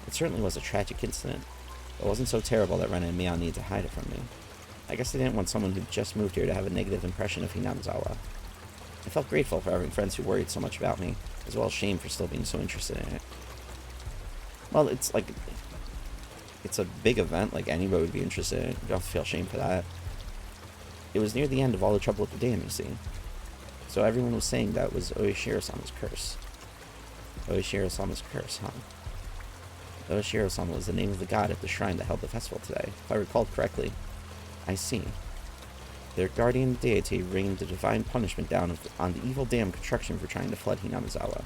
It certainly was a tragic incident, but it wasn't so terrible that Ren and Mion needed to hide it from me. I guess they didn't want someone who just moved here to have a negative impression of Hinamizawa. I felt grateful for having friends who worried so much about me, as well as shame for still being so interested in it. Well, it's a big event, like anybody would be interested in it. You don't have to feel shame for that. It was near the end of all the trouble with the dam, you see. So everyone was saying that was Oyashiro-sama's curse. Oyashiro-sama's curse, huh? Oyashiro-sama was the name of the god at the shrine that held the festival today, if I recalled correctly. I see. Their guardian deity rained the divine punishment down on the evil dam construction for trying to flood Hinamizawa.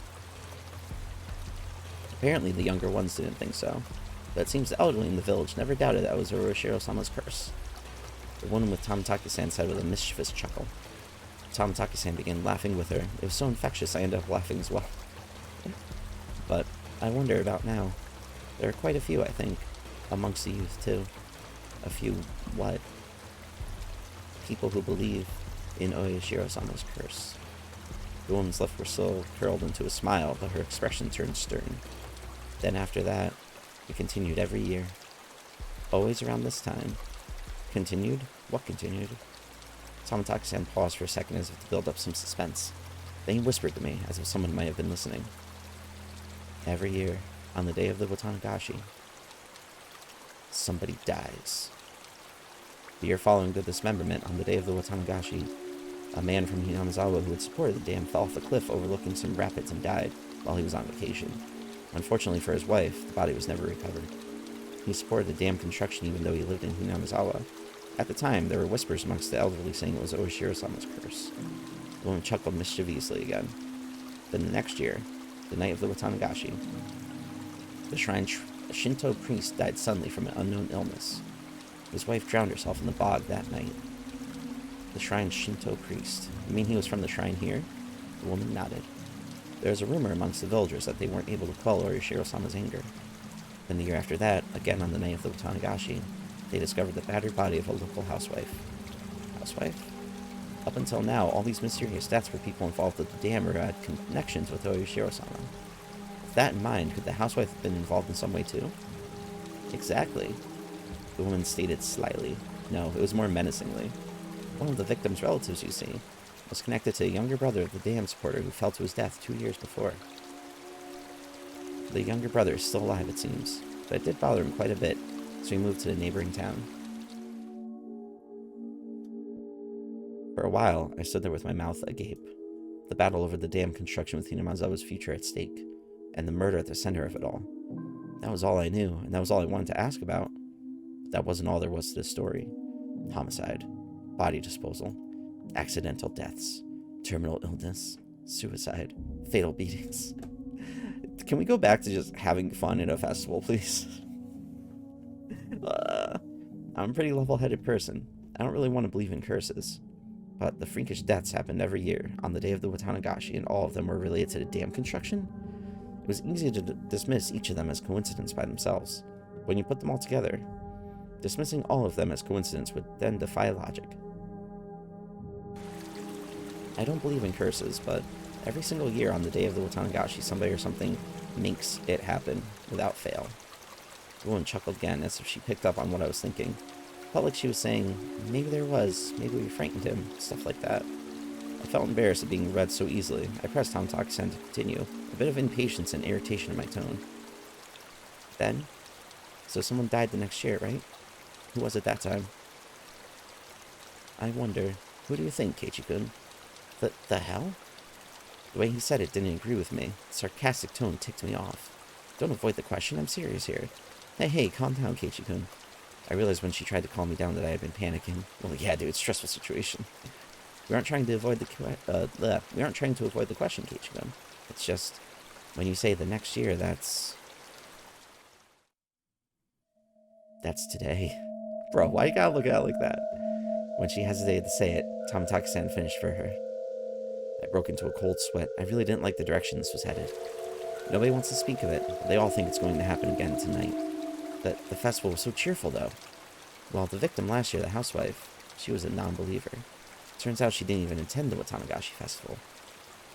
Apparently the younger ones didn't think so, but it seems the elderly in the village never doubted that it was Oyashiro-sama's curse. The woman with Tomotaku-san said with a mischievous chuckle. Tamataki-san began laughing with her. It was so infectious I ended up laughing as well. But I wonder about now. There are quite a few, I think, amongst the youth, too. A few, what? People who believe in Oyashiro-sama's curse. The woman's lips were still curled into a smile, but her expression turned stern. Then after that, it continued every year. Always around this time. Continued? What continued? Tamataki-san paused for a second as if to build up some suspense. Then he whispered to me, as if someone might have been listening. Every year, on the day of the Watanagashi, somebody dies. The year following the dismemberment, on the day of the Watanagashi, a man from Hinamizawa who had supported the dam fell off a cliff overlooking some rapids and died while he was on vacation. Unfortunately for his wife, the body was never recovered. He supported the dam construction even though he lived in Hinamizawa. At the time, there were whispers amongst the elderly saying it was Oyashiro-sama's curse. The woman chuckled mischievously again. Then the next year, the night of the Watanagashi, the shrine's Shinto priest died suddenly from an unknown illness. His wife drowned herself in the bog that night. The shrine's Shinto priest. You mean he was from the shrine here? The woman nodded. There was a rumor amongst the villagers that they weren't able to quell Oyashiro-sama's anger. Then the year after that, again on the night of the Watanagashi, they discovered the battered body of a local housewife. Housewife? Up until now, all these mysterious deaths were people involved with the dam or had connections with Oyashiro-sama. With that in mind, could the housewife have been involved in some way too? Exactly. The woman stated slyly. No, it was more menacingly. One of the victim's relatives, you see, was connected to a younger brother of the dam supporter who fell to his death 2 years before. The younger brother is still alive, it seems, but it did bother him quite a bit, so he moved to the neighboring town. For a while, I stood there with my mouth agape. The battle over the dam construction with Hinamizawa's future at stake, and the murder at the center of it all. That was all I knew, and that was all I wanted to ask about. But that wasn't all there was to this story. Homicide, body disposal, accidental deaths, terminal illness, suicide, fatal beatings. Can we go back to just having fun at a festival, please? I'm a pretty level-headed person. I don't really want to believe in curses. But the freakish deaths happened every year on the day of the Watanagashi, and all of them were related to the dam construction. It was easy to dismiss each of them as coincidence by themselves. When you put them all together, dismissing all of them as coincidence would then defy logic. I don't believe in curses, but every single year on the day of the Watanagashi, somebody or something makes it happen without fail. The woman chuckled again as if she picked up on what I was thinking. Felt like she was saying, maybe there was, maybe we frightened him, stuff like that. I felt embarrassed at being read so easily. I pressed Tamataki-san to continue, a bit of impatience and irritation in my tone. Then, so someone died the next year, right? Who was it that time? I wonder, who do you think, Keiichi-kun? The hell? The way he said it didn't agree with me. The sarcastic tone ticked me off. Don't avoid the question, I'm serious here. Hey, calm down, Keiichi-kun. I realized when she tried to calm me down that I had been panicking. Well, yeah, dude, stressful situation. We aren't trying to avoid the question, Keiichi-kun. It's just, when you say the next year, that's today. Bro, why you gotta look at it like that? When she hesitated to say it, Tamataki-san finished for her. I broke into a cold sweat. I really didn't like the direction this was headed. Nobody wants to speak of it, but they all think it's going to happen again tonight. The festival was so cheerful, though. Well, the victim last year, the housewife, she was a non-believer. Turns out she didn't even attend the Watanagashi festival.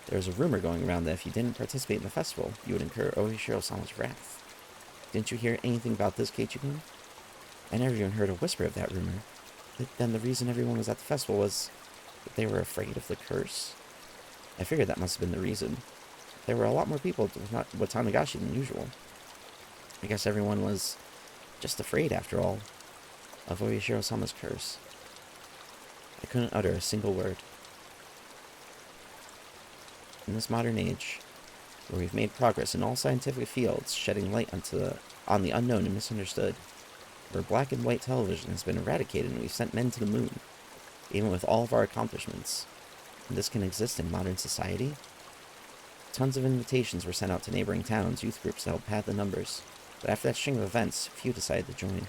There was a rumor going around that if you didn't participate in the festival, you would incur Oyashiro-sama's wrath. Didn't you hear anything about this, Keiichi-kun? I never even heard a whisper of that rumor. Then the reason everyone was at the festival was that they were afraid of the curse. I figured that must have been the reason. There were a lot more people at Watanagashi than usual. I guess everyone was just afraid, after all, of Oyashiro-sama's curse. I couldn't utter a single word. In this modern age, where we've made progress in all scientific fields, shedding light on the unknown and misunderstood, where black and white television has been eradicated and we've sent men to the moon, even with all of our accomplishments, and this can exist in modern society? Tons of invitations were sent out to neighboring towns, youth groups to help pad the numbers, but after that string of events, few decided to join.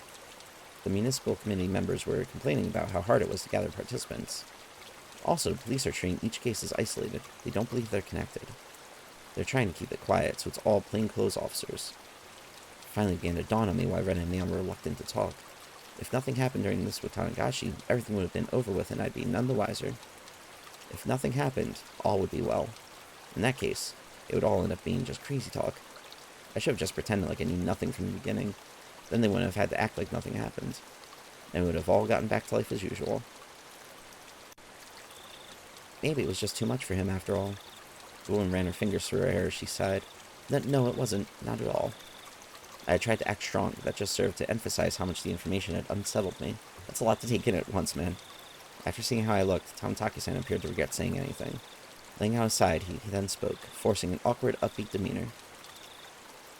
The municipal committee members were complaining about how hard it was to gather participants. Also, police are treating each case as isolated. They don't believe they're connected. They're trying to keep it quiet, so it's all plainclothes officers. It finally began to dawn on me why Ren and Leon were reluctant to talk. If nothing happened during this with Tanagashi, everything would have been over with and I'd be none the wiser. If nothing happened, all would be well. In that case, it would all end up being just crazy talk. I should have just pretended like I knew nothing from the beginning. Then they wouldn't have had to act like nothing happened. And we would have all gotten back to life as usual. Maybe it was just too much for him after all. The woman ran her fingers through her hair as she sighed. No, it wasn't. Not at all. I had tried to act strong, but that just served to emphasize how much the information had unsettled me. That's a lot to take in at once, man. After seeing how I looked, Tamataki-san appeared to regret saying anything. Laying out his side, he then spoke, forcing an awkward, upbeat demeanor.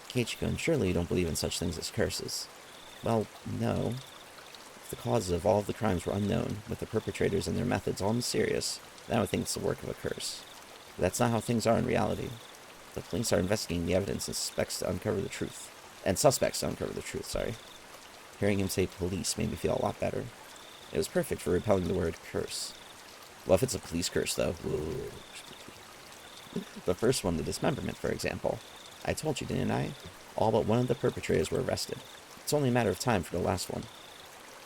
Keiichi-kun, surely you don't believe in such things as curses. Well, no. If the causes of all of the crimes were unknown, with the perpetrators and their methods all mysterious, then I would think it's the work of a curse. But that's not how things are in reality. The police are investigating the evidence and suspects to uncover the truth. Hearing him say police made me feel a lot better. It was perfect for repelling the word curse. Well, if it's a police curse, though. Whoa. The first one, the dismemberment, for example. I told you, didn't I? All but one of the perpetrators were arrested. It's only a matter of time for the last one.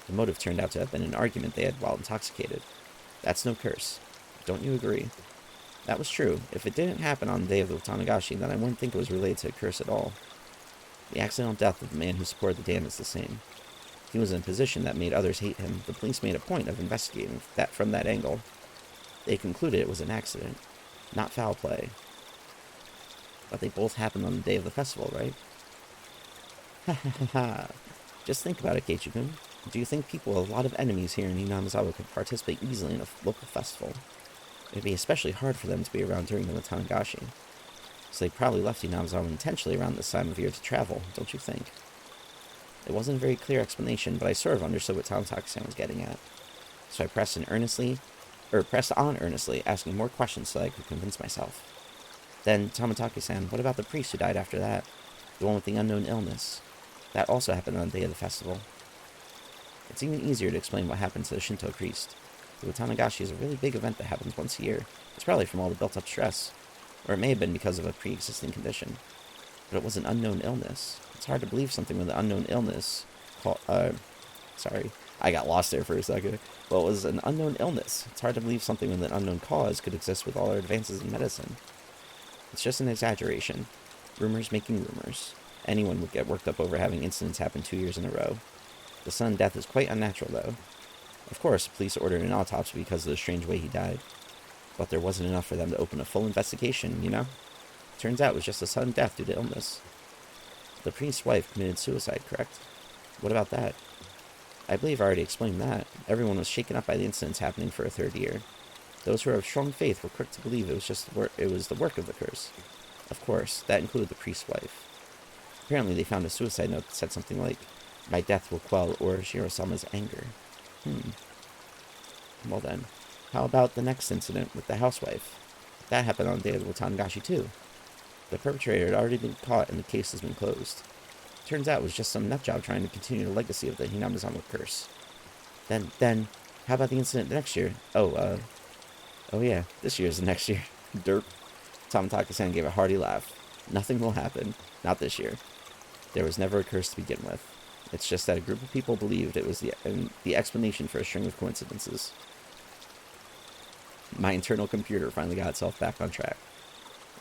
The motive turned out to have been an argument they had while intoxicated. That's no curse. Don't you agree? That was true. If it didn't happen on the day of the Tanagashi, then I wouldn't think it was related to a curse at all. The accidental death of the man who supported the dam is the same. He was in a position that made others hate him. The police made a point of investigating that from that angle. They concluded it was an accident, not foul play. But they both happened on the day of the festival, right? Ha ha ha ha. Just think about it, Keiichi-kun. Do you think people with a lot of enemies here in Hinamizawa could participate easily in a local festival? It would be especially hard for them to be around during the Tanagashi. So they probably left Hinamizawa intentionally around this time of year to travel, don't you think? It wasn't a very clear explanation, but I sort of understood what Tamataki-san was getting at. So I pressed on earnestly, asking more questions so I could convince myself. Then, Tamataki-san, what about the priest who died after that? The one with the unknown illness. That also happened on the day of the festival. It's even easier to explain what happened to the Shinto priest. The Tanagashi is a really big event that happens once a year. It's probably from all the built-up stress. Or it may have been because of a pre-existing condition. But it was an unknown illness. It's hard to believe something with an unknown illness sorry, I got lost there for a second. Well, it was an unknown illness. It's hard to believe something with an unknown cause could exist with all our advances in medicine. It's just an exaggeration. Rumors making rumors. Anyone would get worked up over having incidents happen 2 years in a row. The sudden death is quite unnatural, though. Of course, police ordered an autopsy because of the strange way he died. But there wasn't enough for them to open a full investigation, you know? Turns out it was just a sudden death due to illness. The priest's wife committed suicide, correct? What about that? I believe I already explained that. Everyone was shaken up by the incidents happening for a third year. Those who were of strong faith were quick to believe it was the work of the curse. Of course, that included the priest's wife. Apparently they found a suicide note that said something like, "My death will quell oyashiro-sama's anger." Well then, how about the next incident with the housewife? That happened on the day of the Tanagashi too. The perpetrator had already been caught and the case has been closed. Turns out it was just some nutjob trying to continue the legacy of the Hinamizawa curse. Then, how about the incident next year? Oh yeah, this year's the next year. Derp. Tamataki-san gave a hearty laugh. Nothing will happen. Not this year. There was never a curse to begin with. It's just that a group of people believed it was the explanation for a string of coincidences. My internal computer finally got itself back on track.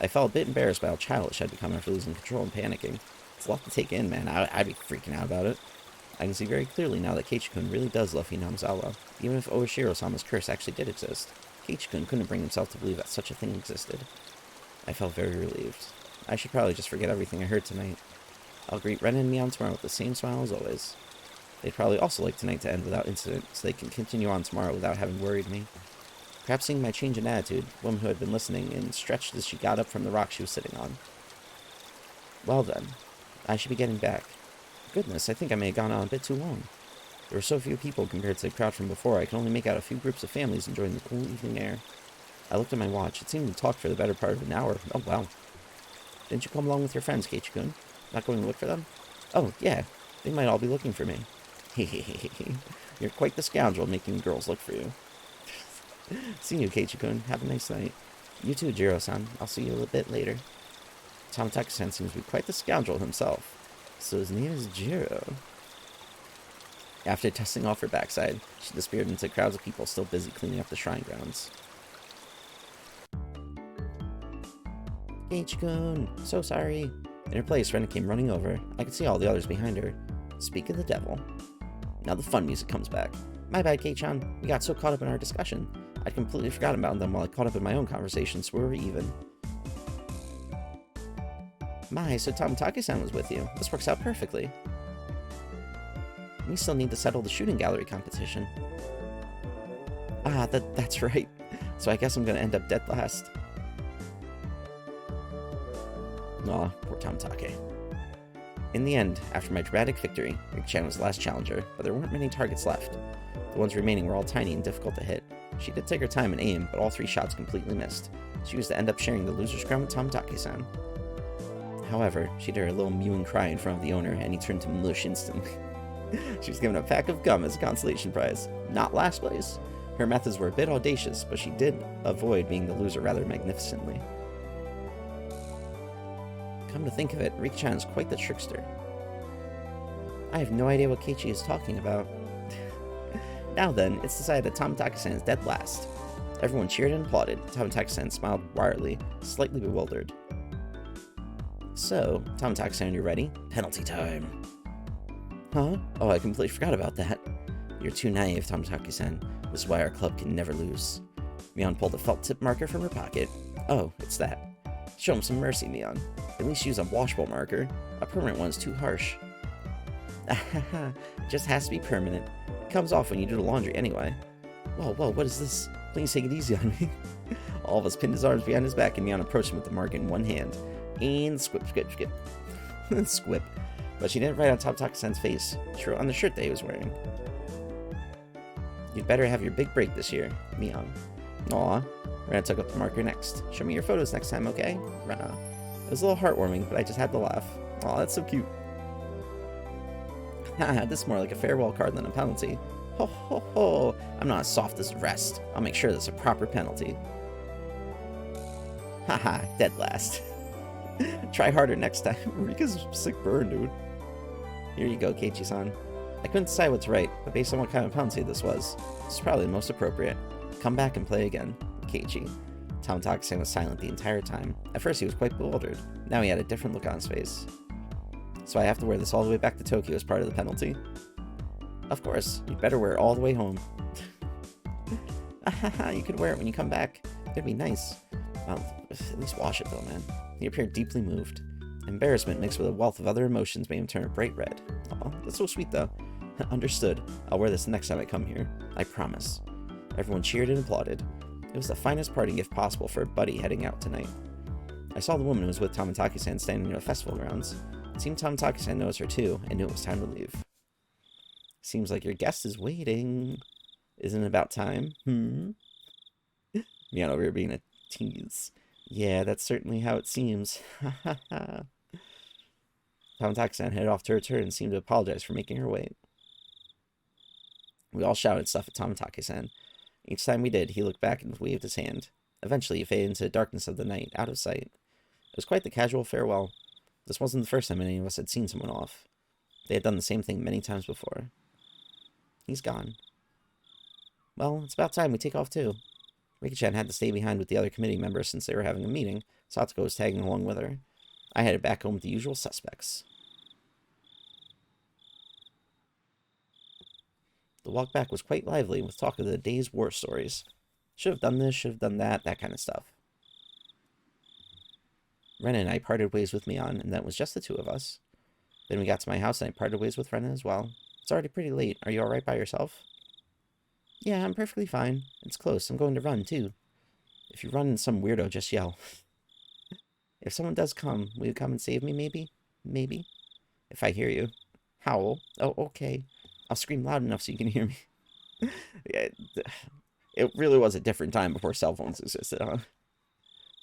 I felt a bit embarrassed by how childish I'd become after losing control and panicking. It's a lot to take in, man. I'd be freaking out about it. I can see very clearly now that Keiichi-kun really does love Hinamizawa, even if Oyashiro-sama's curse actually did exist. Keiichi-kun couldn't bring himself to believe that such a thing existed. I felt very relieved. I should probably just forget everything I heard tonight. I'll greet Ren and Mion tomorrow with the same smile as always. They'd probably also like tonight to end without incident, so they can continue on tomorrow without having worried me. Perhaps seeing my change in attitude, the woman who had been listening and stretched as she got up from the rock she was sitting on. Well then, I should be getting back. Goodness, I think I may have gone on a bit too long. There were so few people compared to the crowd from before, I could only make out a few groups of families enjoying the cool evening air. I looked at my watch. It seemed to talk for the better part of an hour. Oh, wow. Didn't you come along with your friends, Keiichi-kun? Not going to look for them? Oh, yeah. They might all be looking for me. Hehehehe. You're quite the scoundrel making girls look for you. See you, Keiichi-kun. Have a nice night. You too, Jiro-san. I'll see you a little bit later. Tamataki-san seems to be quite the scoundrel himself. So his name is Jiro. After dusting off her backside, she disappeared into crowds of people still busy cleaning up the shrine grounds. Keiichi-kun, so sorry. In her place, Rena came running over. I could see all the others behind her. Speak of the devil. Now the fun music comes back. My bad, Kei-chan. We got so caught up in our discussion. I'd completely forgotten about them while I caught up in my own conversations, so we were even. My, so Tamataki-san was with you. This works out perfectly. We still need to settle the shooting gallery competition. Ah, that's right. So I guess I'm gonna end up dead last. Aw, poor Tamatake. In the end, after my dramatic victory, Rika-chan was the last challenger, but there weren't many targets left. The ones remaining were all tiny and difficult to hit. She did take her time and aim, but all 3 shots completely missed. She was to end up sharing the loser's crown with Tamataki-san. However, she did her little mewing cry in front of the owner, and he turned to mush instantly. She was given a pack of gum as a consolation prize. Not last place. Her methods were a bit audacious, but she did avoid being the loser rather magnificently. Come to think of it, Rika-chan is quite the trickster. I have no idea what Keiichi is talking about. Now then, it's decided that Tamataki-san is dead last. Everyone cheered and applauded. Tamataki-san smiled wryly, slightly bewildered. So, Tamataki-san, you ready? Penalty time. Huh? Oh, I completely forgot about that. You're too naive, Tamataki-san. This is why our club can never lose. Mion pulled a felt tip marker from her pocket. Oh, it's that. Show him some mercy, Mion. At least use a washable marker. A permanent one's too harsh. It just has to be permanent. It comes off when you do the laundry anyway. Whoa, what is this? Please take it easy on me. All of us pinned his arms behind his back, and Mion approached him with the marker in one hand. And squip. Squip. But she didn't write on Tamataki-san's face. She wrote on the shirt that he was wearing. You'd better have your big break this year, Mion. Aw. Rena took up the marker next. Show me your photos next time, okay? Rena. It was a little heartwarming, but I just had to laugh. Aw, that's so cute. Haha, this is more like a farewell card than a penalty. Ho ho ho! I'm not as soft as the rest. I'll make sure there's a proper penalty. Haha, dead last. Try harder next time. Rika's sick burn, dude. Here you go, Keiichi-san. I couldn't decide what to write, but based on what kind of penalty this was, this is probably the most appropriate. Come back and play again, Keiichi. Tamataki-san was silent the entire time. At first he was quite bewildered. Now he had a different look on his face. So I have to wear this all the way back to Tokyo as part of the penalty? Of course, you'd better wear it all the way home. You could wear it when you come back. It'd be nice. Well, at least wash it though, man. He appeared deeply moved. Embarrassment mixed with a wealth of other emotions made him turn a bright red. Aw, that's so sweet though. Understood. I'll wear this next time I come here. I promise. Everyone cheered and applauded. It was the finest parting gift possible for a buddy heading out tonight. I saw the woman who was with Tamataki-san standing near the festival grounds. It seemed Tamataki-san noticed her too, and knew it was time to leave. Seems like your guest is waiting. Isn't it about time? Mion over here being a tease. Yeah, that's certainly how it seems. Tamataki-san headed off to her turn and seemed to apologize for making her wait. We all shouted stuff at Tamataki-san. Each time we did, he looked back and waved his hand. Eventually, he faded into the darkness of the night, out of sight. It was quite the casual farewell. This wasn't the first time any of us had seen someone off. They had done the same thing many times before. He's gone. Well, it's about time we take off too. Rika-chan had to stay behind with the other committee members since they were having a meeting. Satsuko was tagging along with her. I headed back home with the usual suspects. The walk back was quite lively, with talk of the day's war stories. Should have done this, should have done that, that kind of stuff. Rena and I parted ways with Mion, and that was just the two of us. Then we got to my house, and I parted ways with Rena as well. It's already pretty late. Are you alright by yourself? Yeah, I'm perfectly fine. It's close. I'm going to run, too. If you run into some weirdo, just yell. If someone does come, will you come and save me, maybe? Maybe. If I hear you. Howl. Oh, okay. I'll scream loud enough so you can hear me. Yeah, it really was a different time before cell phones existed, huh?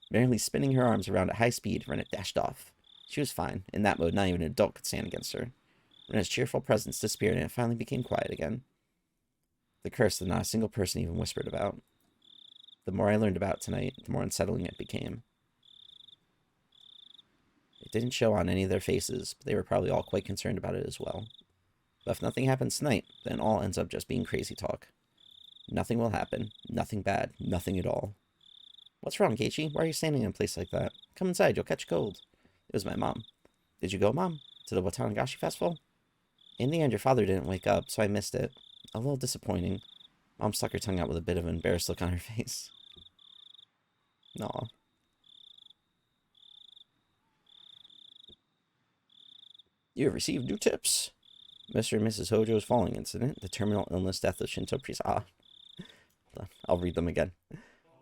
Merely spinning her arms around at high speed, Rena dashed off. She was fine. In that mode, not even an adult could stand against her. Rena's cheerful presence disappeared, and it finally became quiet again. The curse that not a single person even whispered about. The more I learned about tonight, the more unsettling it became. It didn't show on any of their faces, but they were probably all quite concerned about it as well. But if nothing happens tonight, then all ends up just being crazy talk. Nothing will happen. Nothing bad. Nothing at all. What's wrong, Keiichi? Why are you standing in a place like that? Come inside, you'll catch cold. It was my mom. Did you go, Mom? To the Watanagashi Festival? In the end, your father didn't wake up, so I missed it. A little disappointing. Mom stuck her tongue out with a bit of an embarrassed look on her face. Aw. You have received new tips. Mr. and Mrs. Hojo's falling incident, the terminal illness death of Shinto priest. Hold on. I'll read them again.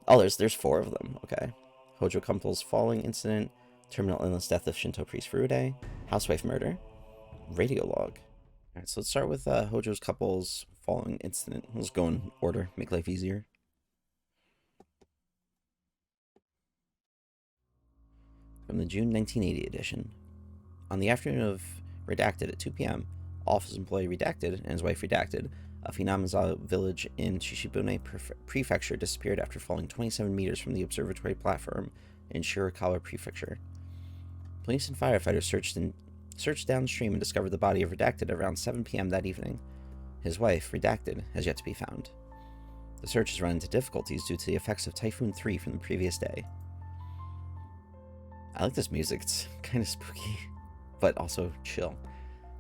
Oh, there's 4 of them. Okay. Hojo couple's falling incident, terminal illness death of Shinto priest Furude, housewife murder, radio log. Alright, so let's start with Hojo's couple's falling incident. Let's go in order, make life easier. From the June 1980 edition. On the afternoon of Redacted at 2 p.m., office employee Redacted and his wife Redacted of Hinamizawa village in Shishibune Prefecture disappeared after falling 27 meters from the observatory platform in Shirakawa Prefecture. Police and firefighters searched downstream and discovered the body of Redacted around 7 p.m. that evening. His wife, Redacted, has yet to be found. The search has run into difficulties due to the effects of Typhoon 3 from the previous day. I like this music, it's kind of spooky, but also chill.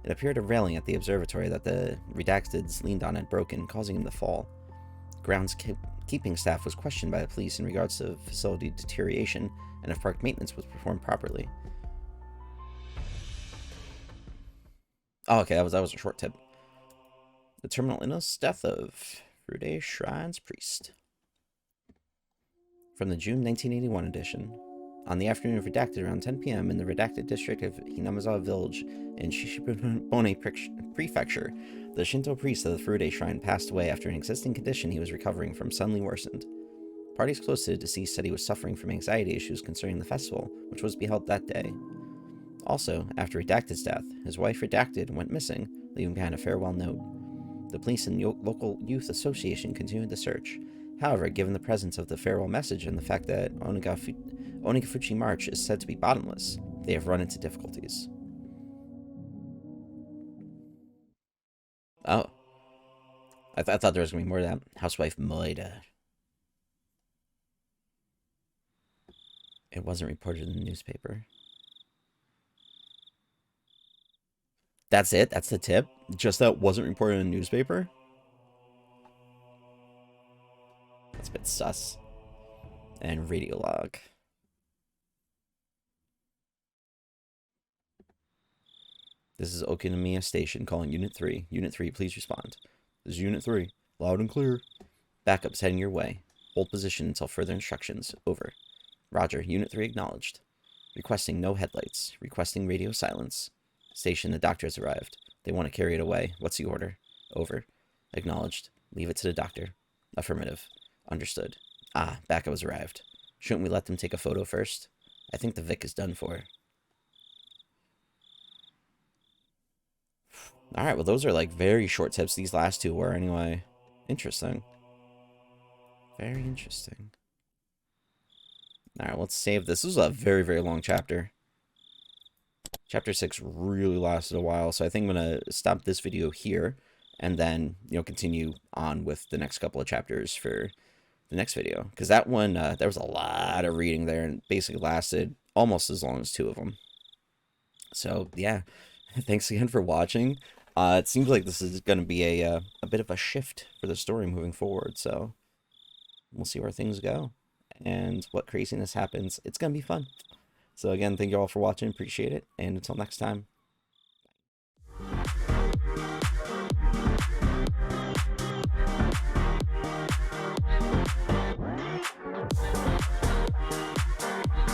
It appeared a railing at the observatory that the Redacteds leaned on had broken, causing him to fall. Groundskeeping staff was questioned by the police in regards to facility deterioration and if park maintenance was performed properly. Oh, okay, that was a short tip. The terminal illness death of Furude Shrine's priest. From the June 1981 edition. On the afternoon of Redacted around 10 p.m. in the Redacted district of Hinamizawa village in Shishibune Prefecture, the Shinto priest of the Furude Shrine passed away after an existing condition he was recovering from suddenly worsened. Parties close to the deceased said he was suffering from anxiety issues concerning the festival, which was to be held that day. Also, after Redacted's death, his wife Redacted went missing, leaving behind a farewell note. The police and local youth association continued the search. However, given the presence of the farewell message and the fact that Onikakushi March is said to be bottomless, they have run into difficulties. Oh. I thought there was going to be more of that. Housewife Moida. It wasn't reported in the newspaper. That's it? That's the tip? Just that wasn't reported in the newspaper? That's a bit sus. And radio log. This is Okinomiya Station calling Unit 3. Unit 3, please respond. This is Unit 3. Loud and clear. Backup's heading your way. Hold position until further instructions. Over. Roger. Unit 3 acknowledged. Requesting no headlights. Requesting radio silence. Station, the doctor has arrived. They want to carry it away. What's the order? Over. Acknowledged. Leave it to the doctor. Affirmative. Understood. Ah, backup has arrived. Shouldn't we let them take a photo first? I think the Vic is done for. Alright, well those are like very short tips. These last 2 were anyway. Interesting. Very interesting. Alright, let's save this. This is a very, very long chapter. Chapter 6 really lasted a while, so I think I'm going to stop this video here and then, continue on with the next couple of chapters for the next video. Because that one, there was a lot of reading there and basically lasted almost as long as 2 of them. So, yeah, thanks again for watching. It seems like this is going to be a bit of a shift for the story moving forward, so we'll see where things go and what craziness happens. It's going to be fun. So again, thank you all for watching, appreciate it, and until next time.